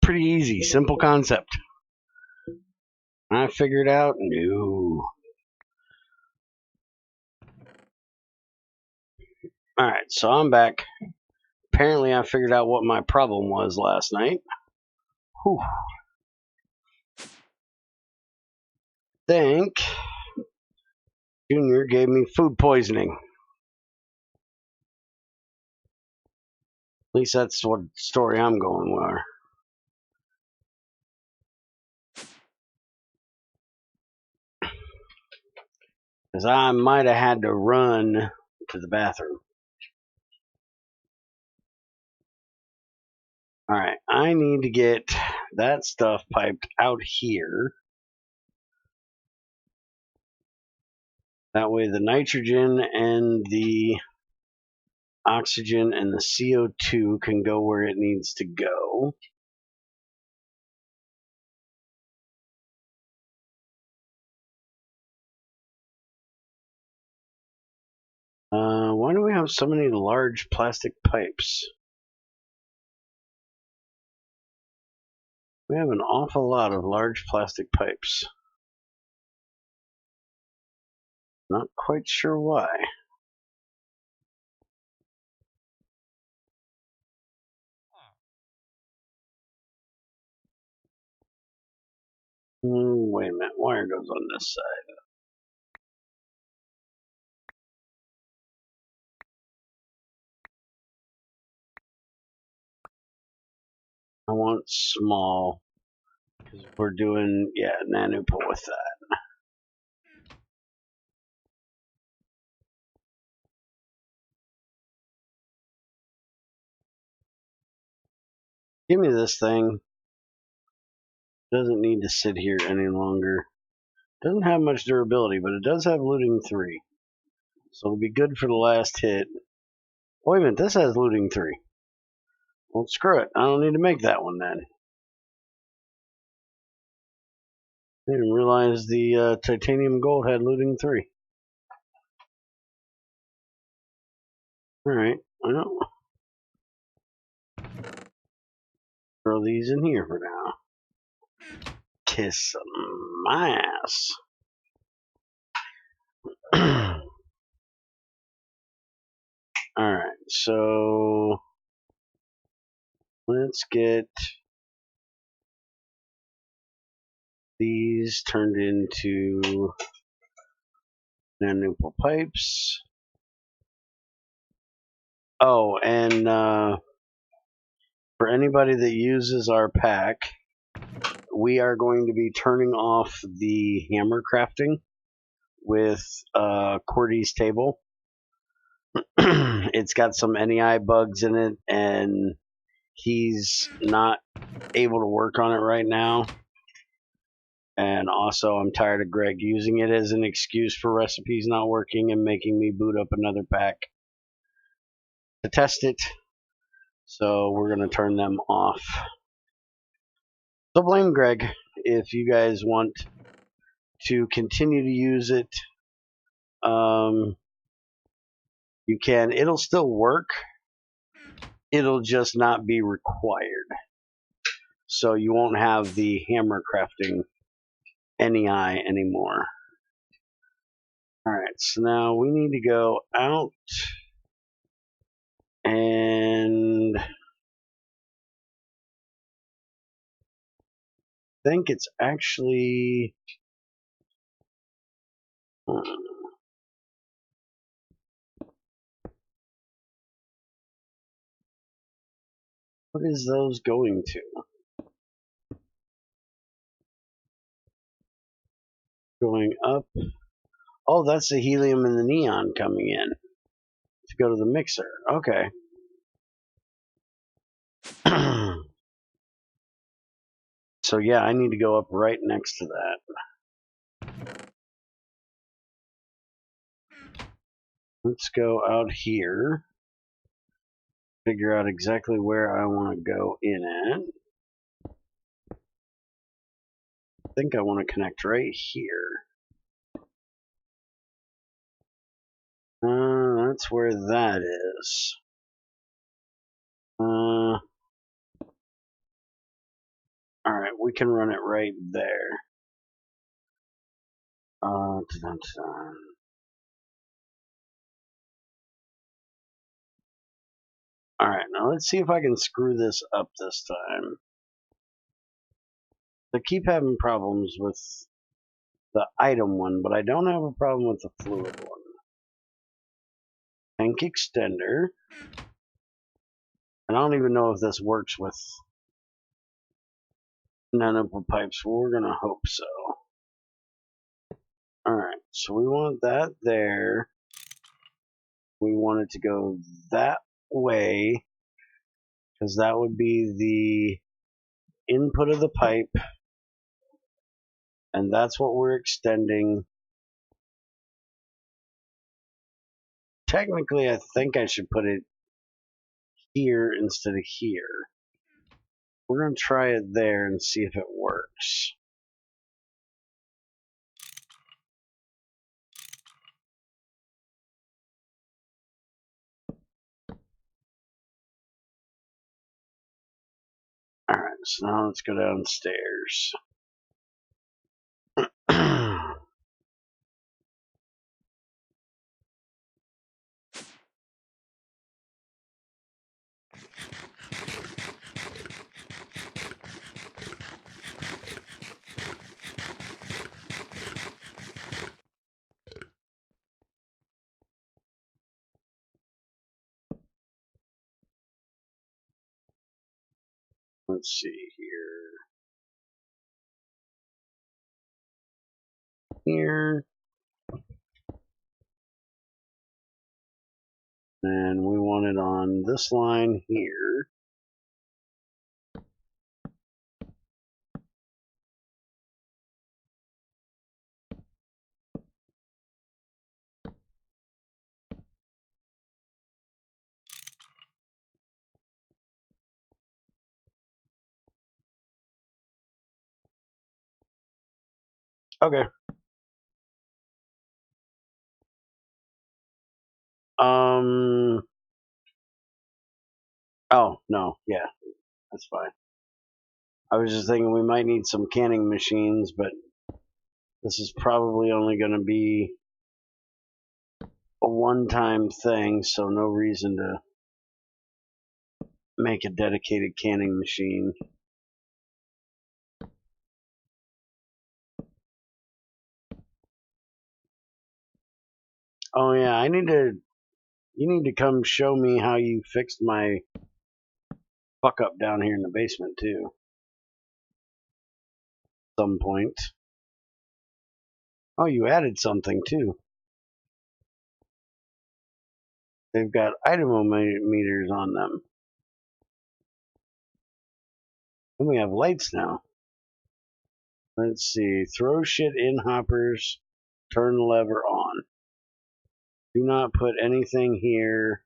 Pretty easy, simple concept. I figured out, no. Alright, so I'm back. Apparently I figured out what my problem was last night. Whew. Think Junior gave me food poisoning. At least that's what story I'm going with. Because I might have had to run to the bathroom. Alright, I need to get that stuff piped out here. That way the nitrogen and the oxygen and the CO2 can go where it needs to go. Why do we have so many large plastic pipes? We have an awful lot of large plastic pipes. Not quite sure why. Wait a minute, wire goes on this side. I want small, because we're doing, nanupa with that. Give me this thing. Doesn't need to sit here any longer. Doesn't have much durability, but it does have looting 3. So it'll be good for the last hit. Wait a minute, this has looting 3. Well, screw it. I don't need to make that one then. I didn't realize the titanium gold had looting 3. Alright, well. Throw these in here for now. Kiss my ass. Alright, so let's get these turned into nanupa pipes. Oh, and for anybody that uses our pack, we are going to be turning off the hammer crafting with Cordy's table. It's got some NEI bugs in it, and he's not able to work on it right now. And also, I'm tired of Greg using it as an excuse for recipes not working and making me boot up another pack to test it. So we're going to turn them off. So blame Greg if you guys want to continue to use it. You can. It'll still work. It'll just not be required. So you won't have the hammer crafting NEI anymore. Alright, so now we need to go out and I think it's actually what is those going to? Going up. Oh, that's the helium and the neon coming in to go to the mixer. Okay. So yeah, I need to go up right next to that. Let's go out here. Figure out exactly where I want to go in at. I think I want to connect right here. That's where that is. Alright, we can run it right there. Alright, now let's see if I can screw this up this time. I keep having problems with the item one, but I don't have a problem with the fluid one. Tank extender. I don't even know if this works with nanopo pipes. We're gonna hope so. Alright, so we want that there. We want it to go that way, because that would be the input of the pipe, and that's what we're extending. Technically, I think I should put it here instead of here. We're going to try it there and see if it works. Alright, so now let's go downstairs. Let's see here. Here. And we want it on this line here. Okay. Oh, no. Yeah, that's fine. I was just thinking we might need some canning machines, but this is probably only going to be a one-time thing, so no reason to make a dedicated canning machine. Oh yeah, you need to come show me how you fixed my fuck up down here in the basement too. Some point. Oh, you added something too. They've got meters on them. And we have lights now. Let's see. Throw shit in hoppers. Turn lever on. Do not put anything here.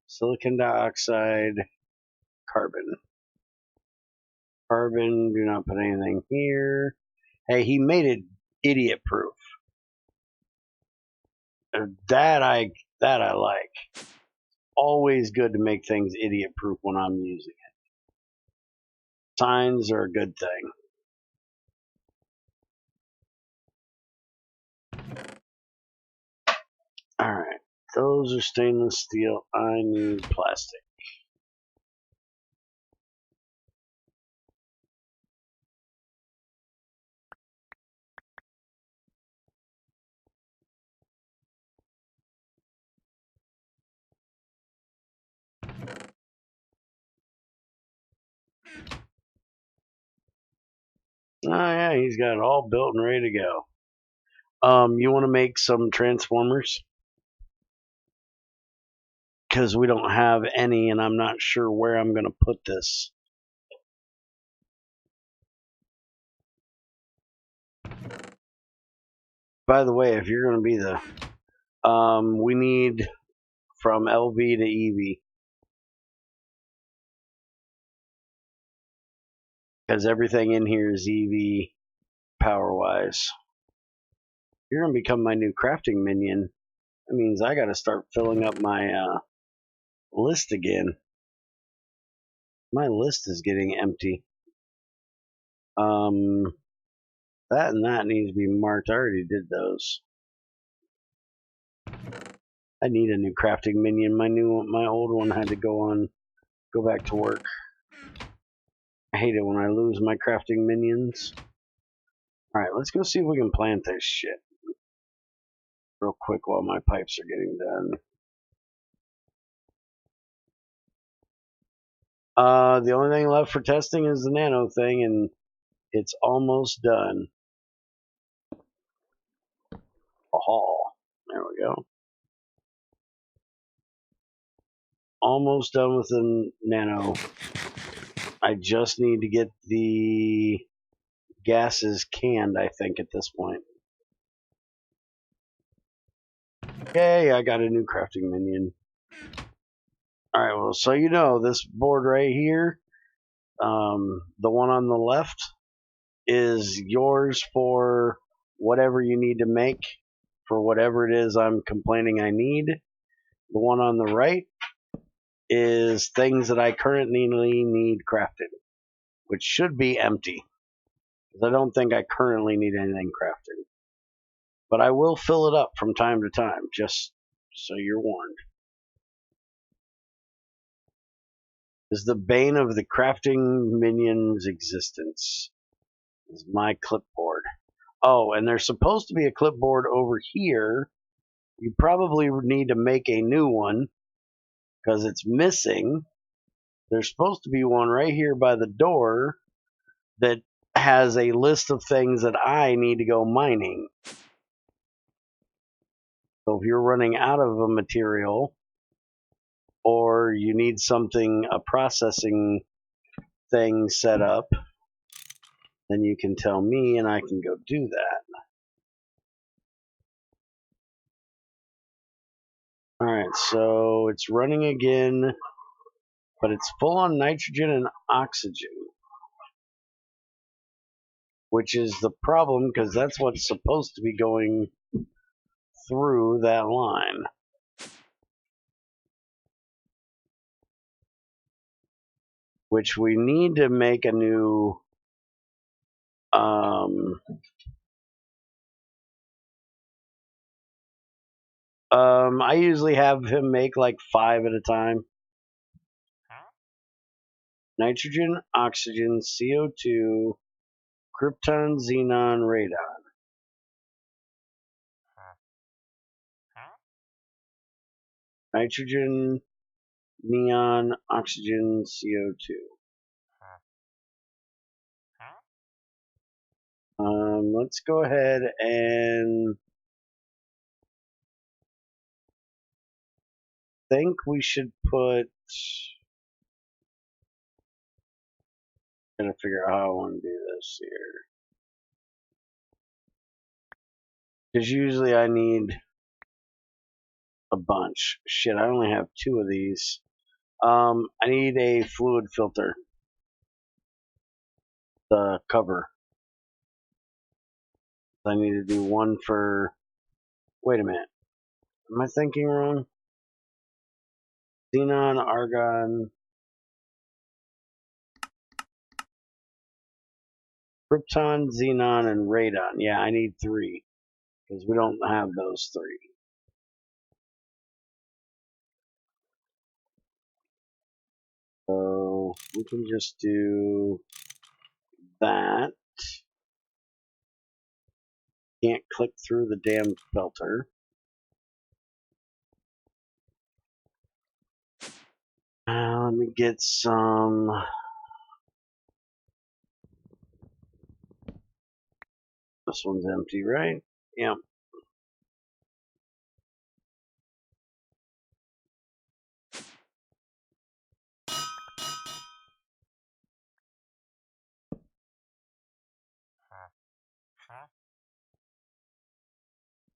Silicon dioxide. Carbon. Carbon. Do not put anything here. Hey, he made it idiot proof. That I like. Always good to make things idiot proof when I'm using it. Signs are a good thing. Alright, those are stainless steel. I need plastic. Oh yeah, he's got it all built and ready to go. You want to make some transformers? Because we don't have any, and I'm not sure where I'm going to put this. By the way, if you're going to be the... we need from LV to EV. Because everything in here is EV power-wise. You're going to become my new crafting minion. That means I got to start filling up my list again. My list is getting empty. That and that needs to be marked. I already did those. I need a new crafting minion. My old one had to go back to work. I hate it when I lose my crafting minions. Alright, let's go see if we can plant this shit real quick while my pipes are getting done. The only thing left for testing is the nano thing, and it's almost done. Oh, there we go. Almost done with the nano. I just need to get the gases canned, I think, at this point. Okay, I got a new crafting minion. Alright, well, so you know, this board right here, the one on the left, is yours for whatever you need to make for whatever it is I'm complaining I need. The one on the right is things that I currently need crafted, which should be empty, because I don't think I currently need anything crafted. But I will fill it up from time to time, just so you're warned. Is the bane of the crafting minion's existence is my clipboard. Oh, and there's supposed to be a clipboard over here. You probably need to make a new one because it's missing. There's supposed to be one right here by the door that has a list of things that I need to go mining. So if you're running out of a material or you need something, a processing thing set up, then you can tell me and I can go do that. Alright, so it's running again, but it's full on nitrogen and oxygen, which is the problem because that's what's supposed to be going through that line. Which we need to make a new I usually have him make like 5 at a time. Nitrogen, oxygen, CO2, krypton, xenon, radon. Nitrogen, neon, oxygen, CO2. Let's go ahead and think we should put. Gonna figure out how I want to do this here. Because usually I need a bunch. Shit, I only have 2 of these. I need a fluid filter. The cover. I need to do one for. Wait a minute. Am I thinking wrong? Xenon, argon, krypton, xenon, and radon. Yeah, I need 3 because we don't have those 3. So we can just do that. Can't click through the damn filter. Let me get some. This one's empty, right? Yep.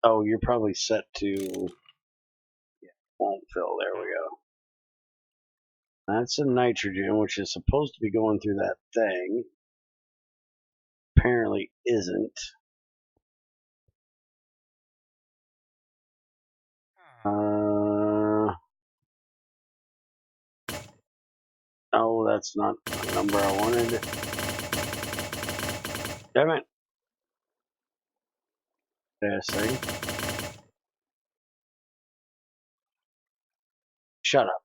Oh, you're probably set to. Yeah, won't fill. There we go. That's a nitrogen, which is supposed to be going through that thing. Apparently isn't. Oh, that's not the number I wanted. Damn it. This thing. Shut up.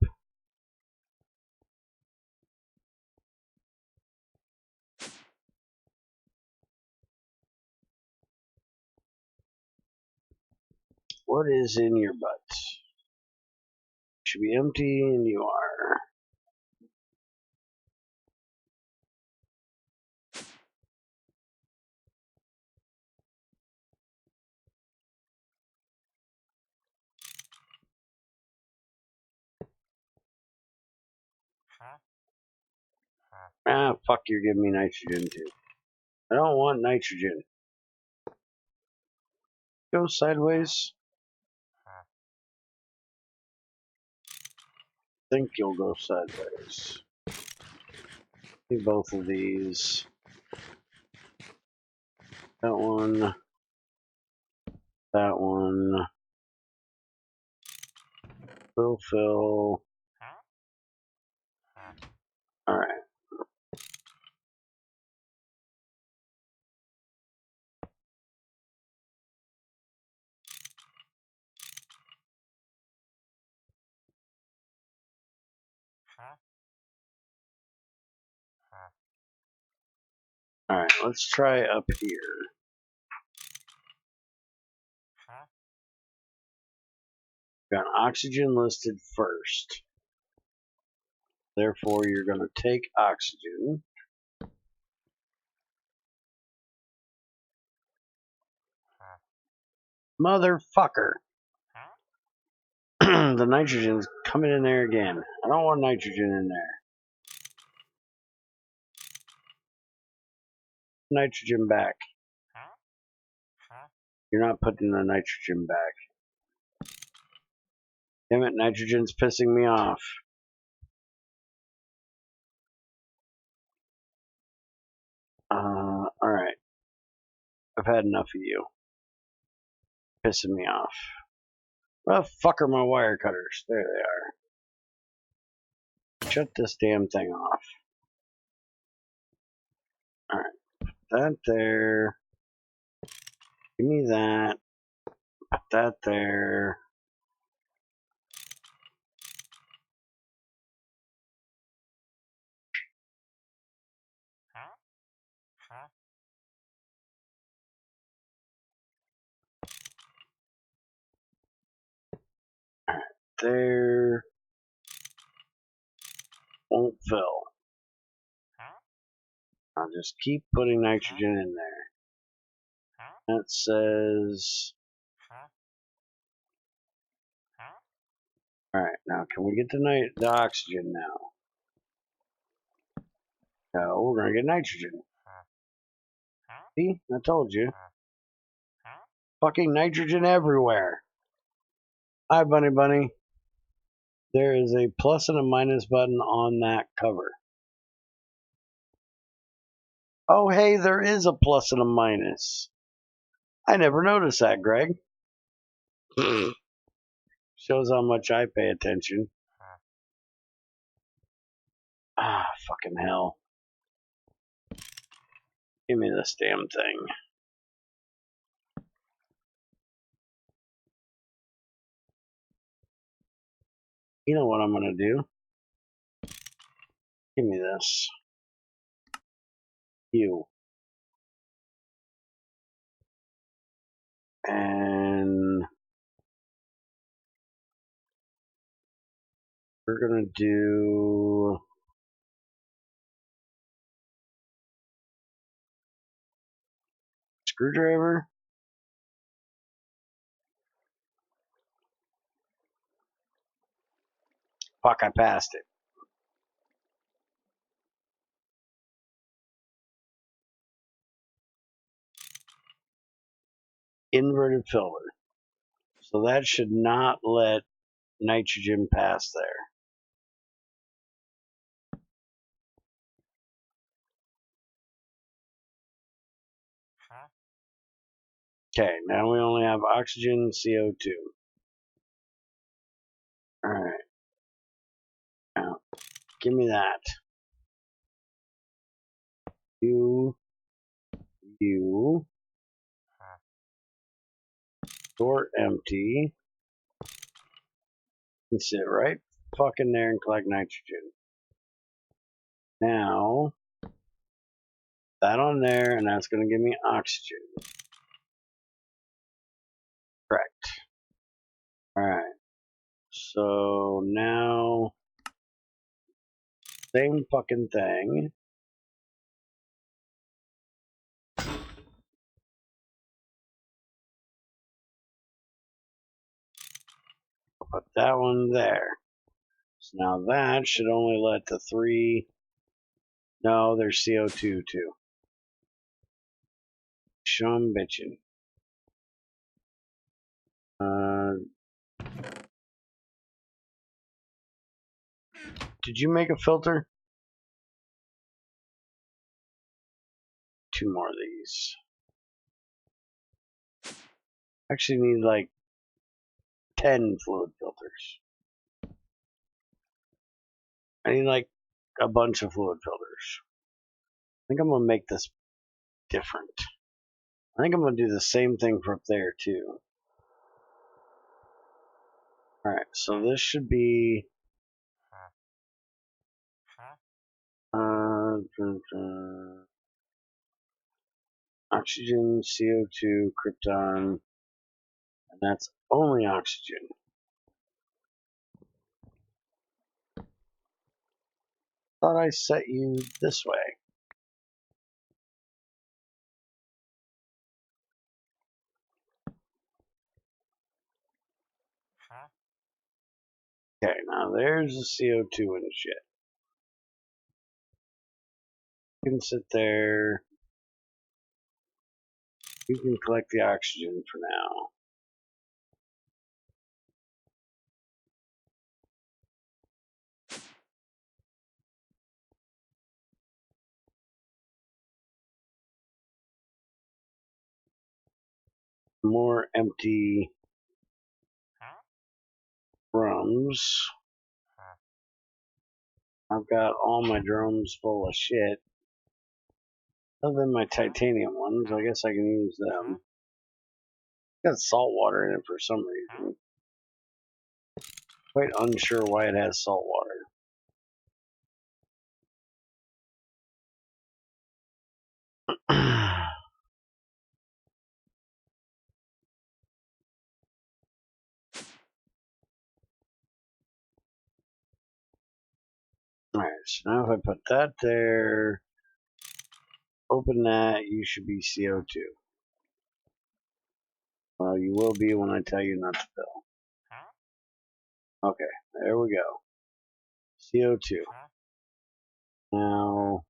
What is in your butt? Should be empty, and you are. Ah, fuck, you're giving me nitrogen too. I don't want nitrogen. Go sideways. Think you'll go sideways. Need both of these. That one. That one. Fill. Alright. Alright, let's try up here. Got oxygen listed first. Therefore, you're going to take oxygen. Motherfucker. The nitrogen's coming in there again. I don't want nitrogen in there. Nitrogen back. You're not putting the nitrogen back. Damn it, nitrogen's pissing me off. Alright. I've had enough of you. Pissing me off. Well, fuck are my wire cutters? There they are. Shut this damn thing off. Alright. That there. Give me that. Put that there. Alright. There. Won't fill. I'll just keep putting nitrogen in there. That says... Alright, now can we get the oxygen now? No, we're gonna get nitrogen. See? I told you. Fucking nitrogen everywhere. Hi, Bunny Bunny. There is a plus and a minus button on that cover. Oh, hey, there is a plus and a minus. I never noticed that, Greg. Shows how much I pay attention. Ah, fucking hell. Give me this damn thing. You know what I'm gonna do? Give me this. You. And we're gonna do screwdriver. Fuck, I passed it. Inverted filter. So that should not let nitrogen pass there. Okay, now we only have oxygen and CO2. Alright. Now, give me that. You store empty and sit right fucking there and collect nitrogen. Now that on there, and that's going to give me oxygen. Correct. Alright. So now, same fucking thing. Put that one there. So now that should only let the 3. No, there's CO2 too. Shum bitchin'. Did you make a filter? 2 more of these. Actually need like 10 fluid filters. I need like a bunch of fluid filters. I think I'm gonna make this different. I think I'm gonna do the same thing for up there too. Alright, so this should be oxygen, CO2, krypton, and that's only oxygen. Thought I set you this way. Okay, now there's the CO2 and shit. You can sit there. You can collect the oxygen for now. More empty drums. I've got all my drums full of shit. Other than my titanium ones, I guess I can use them. Got salt water in it for some reason. Quite unsure why it has salt water. Alright, so now if I put that there, open that, you should be CO2. Well, you will be when I tell you not to fill. Okay, there we go. CO2. Now,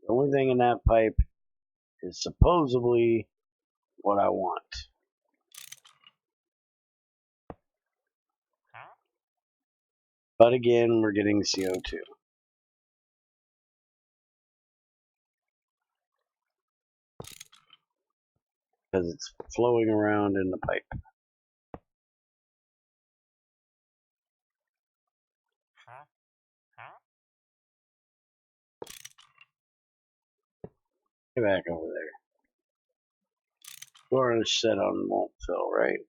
the only thing in that pipe is supposedly what I want. But again, we're getting CO2. Because it's flowing around in the pipe. Get back over there. Storage set on won't fill, right?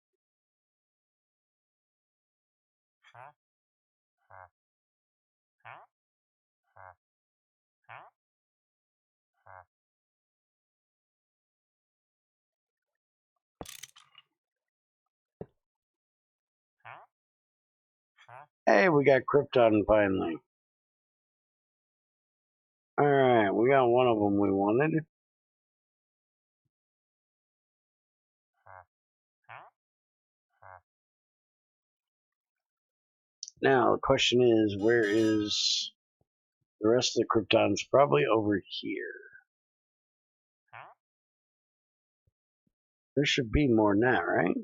Hey, we got krypton finally. Alright, we got one of them we wanted. Now, the question is, where is the rest of the krypton's? Probably over here. There should be more than that, right?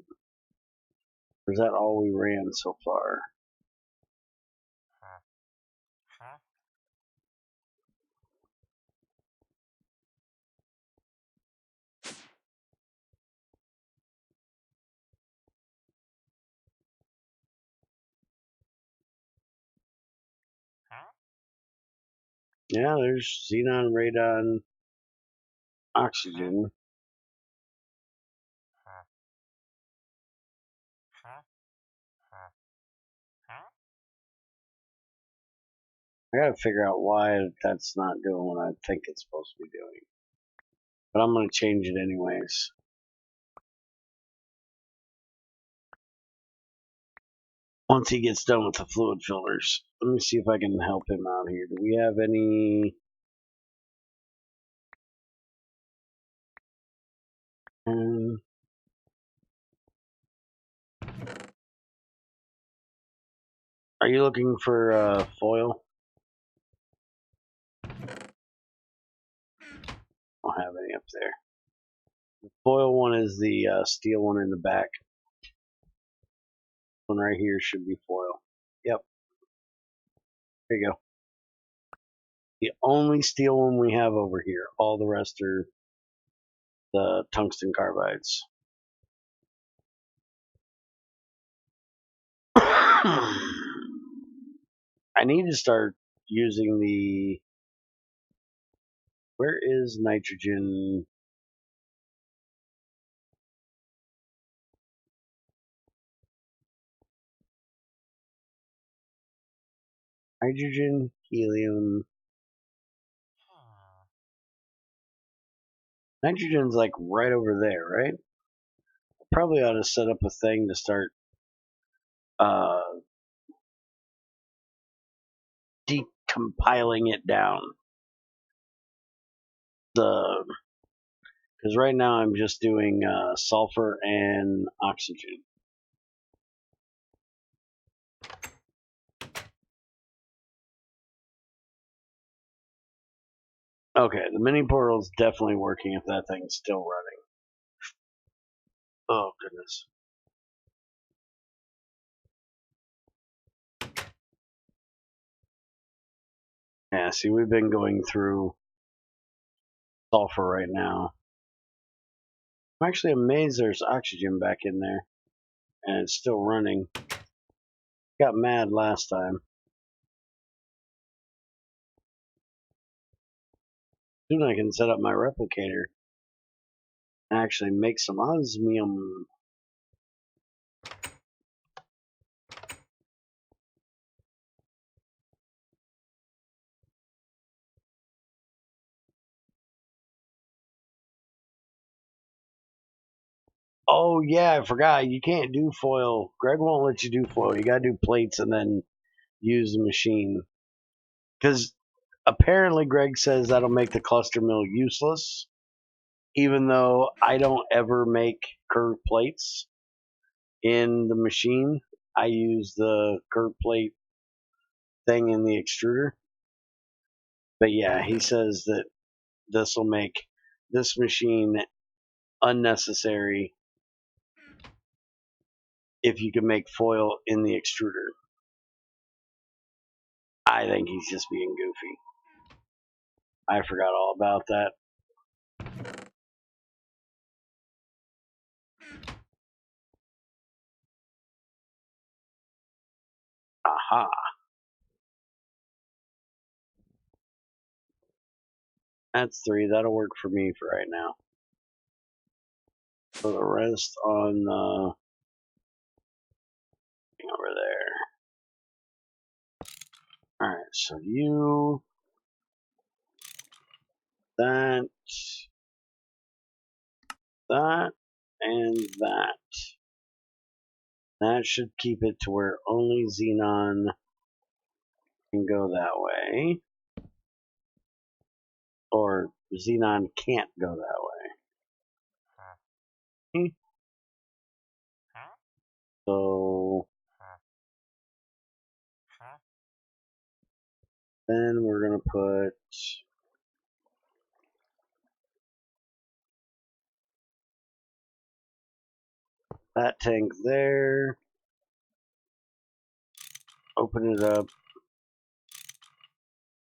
Or is that all we ran so far? Yeah, there's xenon, radon, oxygen. I gotta figure out why that's not doing what I think it's supposed to be doing. But I'm gonna change it anyways. Once he gets done with the fluid filters. Let me see if I can help him out here. Do we have any... Are you looking for foil? I don't have any up there. The foil one is the steel one in the back. One right here should be foil. Yep. There you go. The only steel one we have over here. All the rest are the tungsten carbides. I need to start using the... Where is nitrogen? Hydrogen, helium. Nitrogen's like right over there, right? Probably ought to set up a thing to start decompiling it down. Because right now I'm just doing sulfur and oxygen. Okay, the mini portal's definitely working if that thing's still running. Oh, goodness. Yeah, see, we've been going through sulfur right now. I'm actually amazed there's oxygen back in there, and it's still running. Got mad last time. Soon I can set up my replicator and actually make some osmium. Oh yeah, I forgot. You can't do foil. Greg won't let you do foil. You gotta do plates and then use the machine. Because apparently Greg says that'll make the cluster mill useless, even though I don't ever make curved plates in the machine. I use the curved plate thing in the extruder. But yeah, he says that this will make this machine unnecessary if you can make foil in the extruder. I think he's just being goofy. I forgot all about that. Aha. That's 3. That'll work for me for right now. For the rest on over there. Alright, so you, that, and that. That should keep it to where only xenon can go that way. Or xenon can't go that way. So then we're going to put that tank there. Open it up.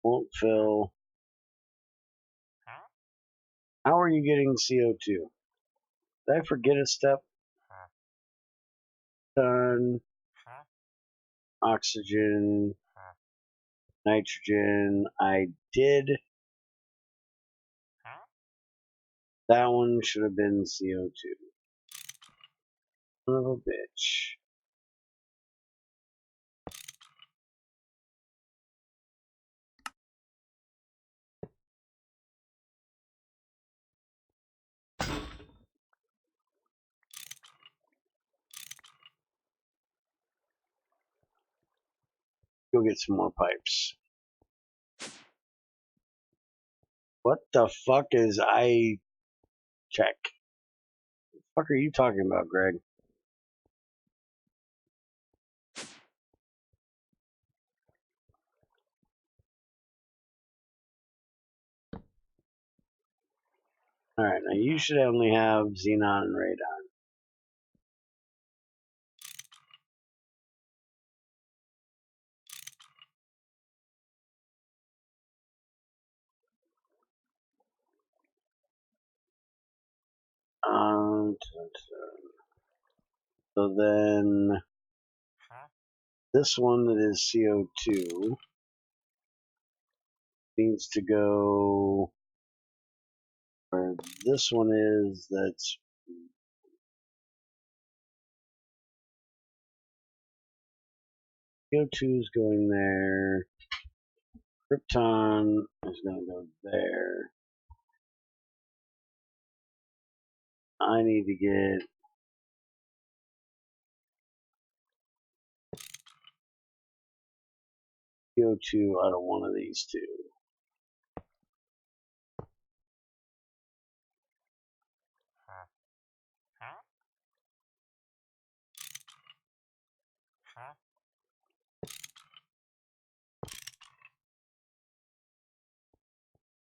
Won't fill. How are you getting CO2? Did I forget a step? Done. Oxygen. Nitrogen, I did. That one should have been CO2. Son of a bitch. Go get some more pipes. What the fuck is I check? What the fuck are you talking about, Greg? Alright, now you should only have xenon and radon. So then this one that is CO2 needs to go where this one is. That's CO2 is going there. Krypton is going to go there. I need to get CO2 out of one of these two.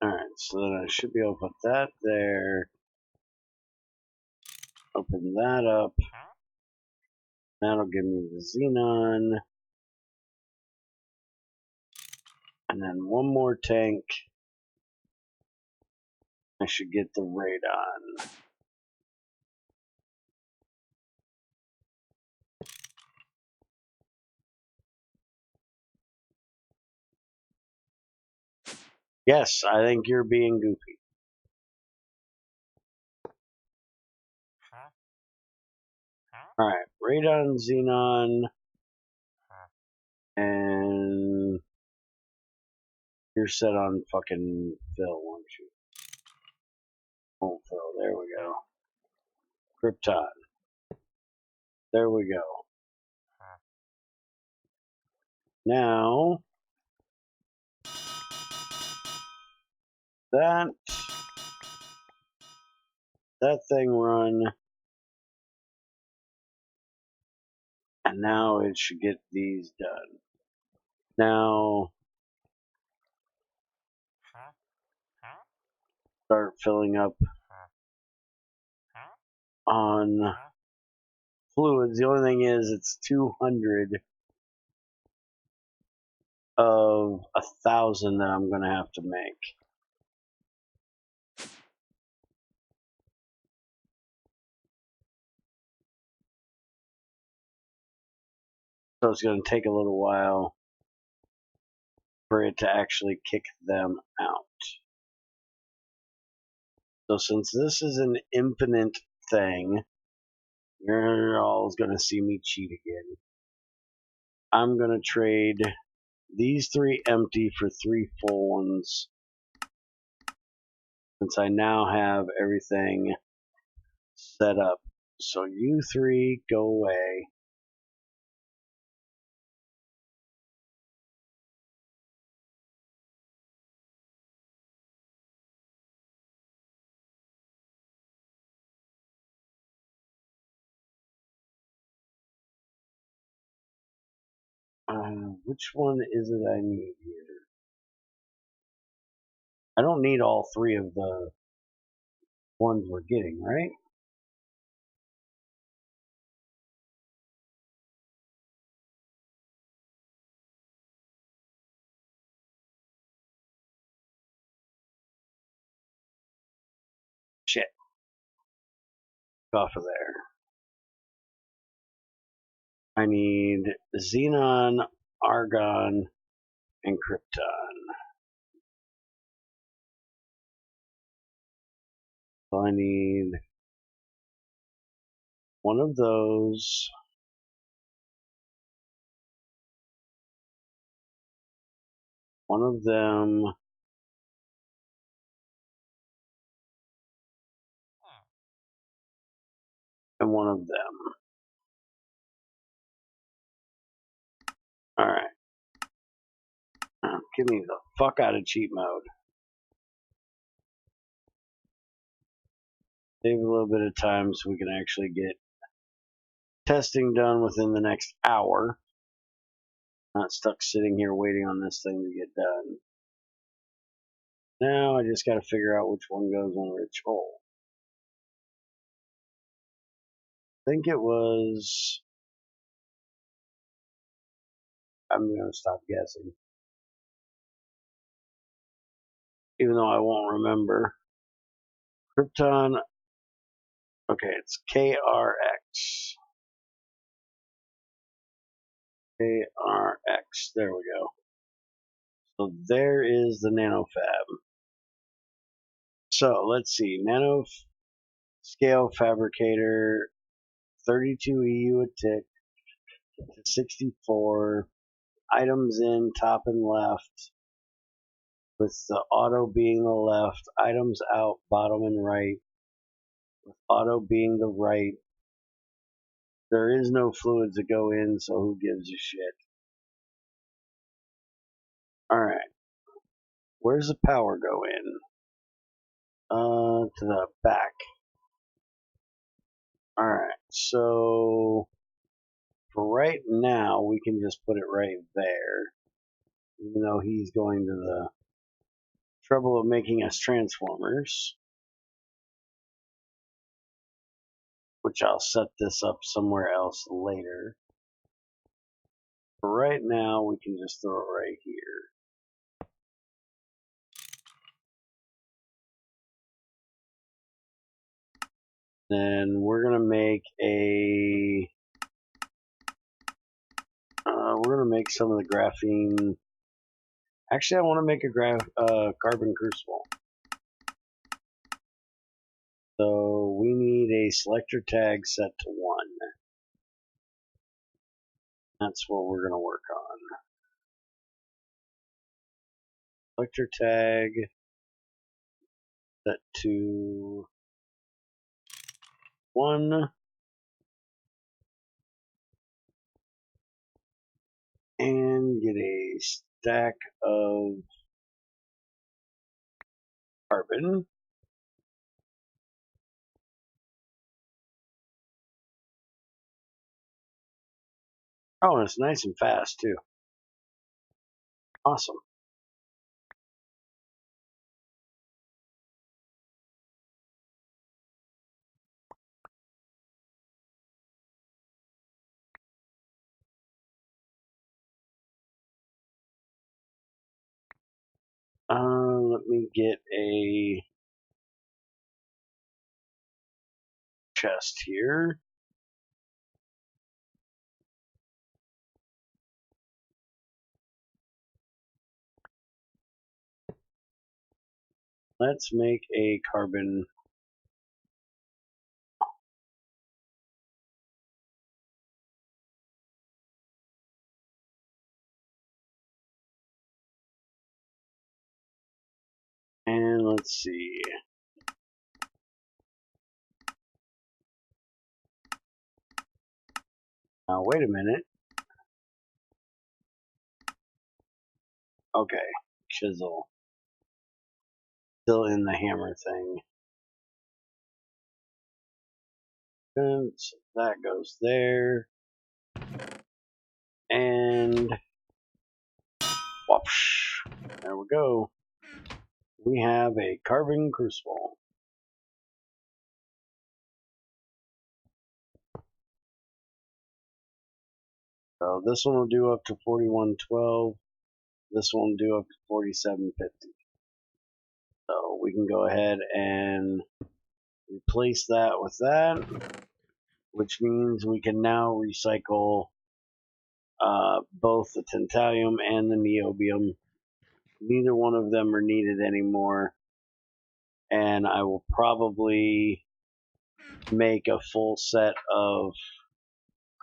Alright, so then I should be able to put that there. Open that up. That'll give me the xenon. And then one more tank. I should get the radon. Yes, I think you're being goofy. Alright, radon, xenon, and you're set on fucking fill, aren't you? Oh, fill, there we go. Krypton. There we go. Now, that thing run, and now it should get these done. Now, start filling up on fluids. The only thing is, it's 200 of 1,000 that I'm going to have to make. So it's going to take a little while for it to actually kick them out. So since this is an infinite thing, you're all going to see me cheat again. I'm going to trade these 3 empty for 3 full ones, since I now have everything set up. So you 3 go away. Which one is it I need here? I don't need all 3 of the ones we're getting, right? Shit. Off of there. I need xenon, argon, and krypton. So I need one of those. One of them. And one of them. Alright. Get me the fuck out of cheat mode. Save a little bit of time so we can actually get testing done within the next hour. Not stuck sitting here waiting on this thing to get done. Now I just gotta figure out which one goes on which hole. I think it was... I'm gonna stop guessing. Even though I won't remember. Krypton... Okay, it's KRX. KRX. There we go. So there is the nanofab. So let's see. Nanoscale fabricator, 32 EU a tick, 64. Items in top and left, with the auto being the left. Items out bottom and right, with auto being the right. There is no fluids that go in, so who gives a shit? Alright. Where's the power go in? To the back. Alright, so for right now, we can just put it right there. Even though he's going to the trouble of making us transformers. Which I'll set this up somewhere else later. For right now, we can just throw it right here. Then we're gonna make some of the graphene. Actually, I want to make a carbon crucible. So we need a selector tag set to 1. That's what we're gonna work on. Selector tag set to 1. And get a stack of carbon. Oh, and it's nice and fast too. Awesome. Let me get a chest here. Let's make a carbon. And let's see. Now, wait a minute. Okay, chisel. Still in the hammer thing. And so that goes there. And whoosh. There we go. We have a carbon crucible. So this one will do up to 4112. This one will do up to 4750. So we can go ahead and replace that with that, which means we can now recycle both the tantalum and the niobium. Neither one of them are needed anymore, and I will probably make a full set of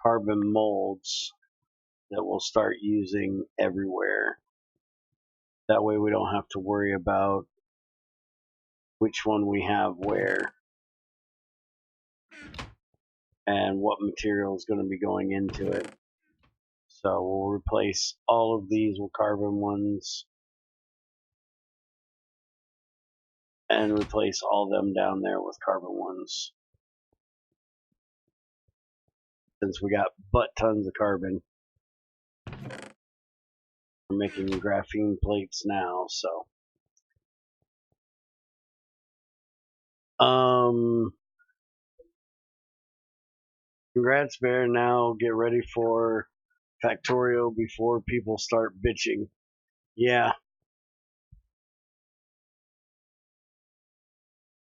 carbon molds that we'll start using everywhere. That way we don't have to worry about which one we have where and what material is going to be going into it. So we'll replace all of these with carbon ones and replace all them down there with carbon ones. Since we got butt tons of carbon, we're making graphene plates now, so congrats, Bear. Now get ready for Factorio before people start bitching. Yeah,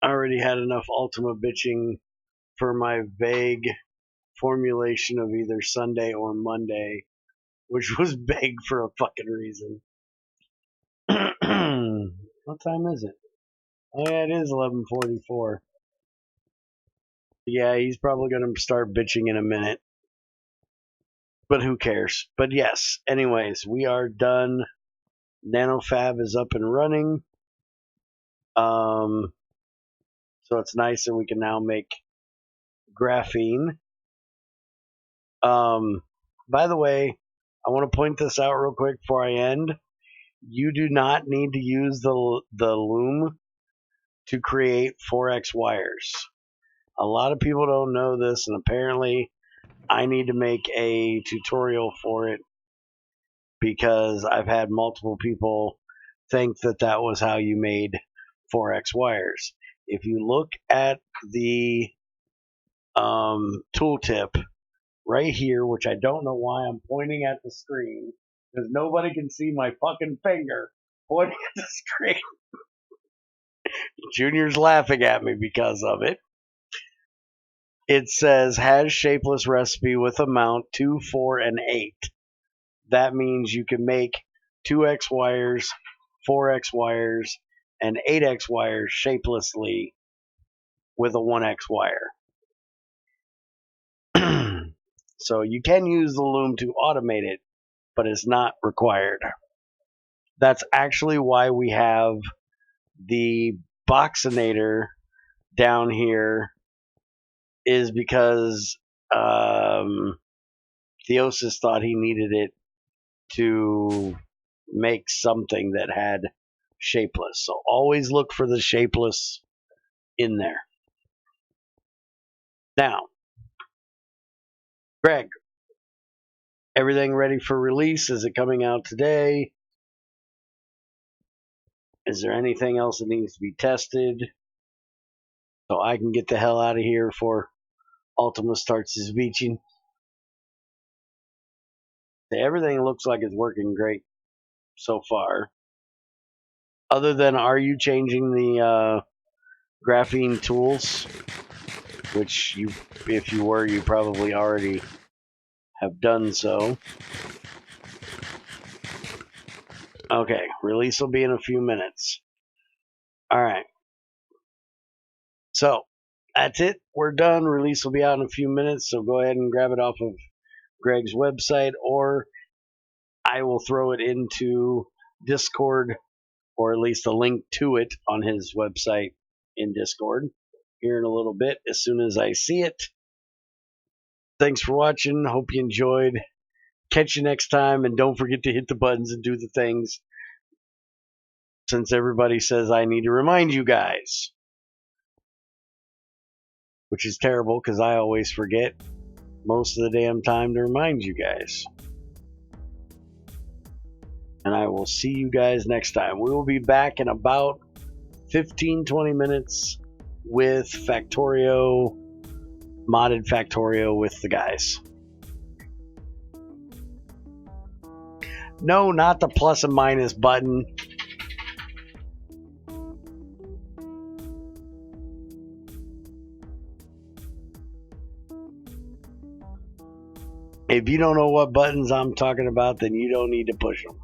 I already had enough Ultima bitching for my vague formulation of either Sunday or Monday, which was vague for a fucking reason. What time is it? Oh yeah, it is 11:44. Yeah, he's probably going to start bitching in a minute. But who cares? But yes, anyways, we are done. NanoFab is up and running. So it's nice that we can now make graphene. By the way, I want to point this out real quick before I end. You do not need to use the loom to create 4x wires. A lot of people don't know this, and apparently I need to make a tutorial for it because I've had multiple people think that that was how you made 4x wires. If you look at the tooltip right here, which I don't know why I'm pointing at the screen, because nobody can see my fucking finger pointing at the screen. Junior's laughing at me because of it. It says has shapeless recipe with amount 2, 4, and 8. That means you can make 2x wires, 4x wires, and 8x wires shapelessly with a 1x wire. So you can use the loom to automate it, but it's not required. That's actually why we have the boxinator down here, is because Theosis thought he needed it to make something that had shapeless. So always look for the shapeless in there. Now, Greg, everything ready for release? Is it coming out today? Is there anything else that needs to be tested so I can get the hell out of here before Ultima starts his beaching? Everything looks like it's working great so far. Other than, are you changing the graphene tools? Which you, if you were, you probably already have done so. Okay, release will be in a few minutes. All right. So that's it. We're done. Release will be out in a few minutes. So go ahead and grab it off of Greg's website, or I will throw it into Discord, or at least a link to it on his website in Discord here in a little bit as soon as I see it. Thanks for watching. Hope you enjoyed. Catch you next time, and don't forget to hit the buttons and do the things, since everybody says I need to remind you guys, which is terrible because I always forget most of the damn time to remind you guys. And I will see you guys next time. We will be back in about 15-20 minutes with Factorio, modded Factorio with the guys. No, not the plus and minus button. If you don't know what buttons I'm talking about, then you don't need to push them.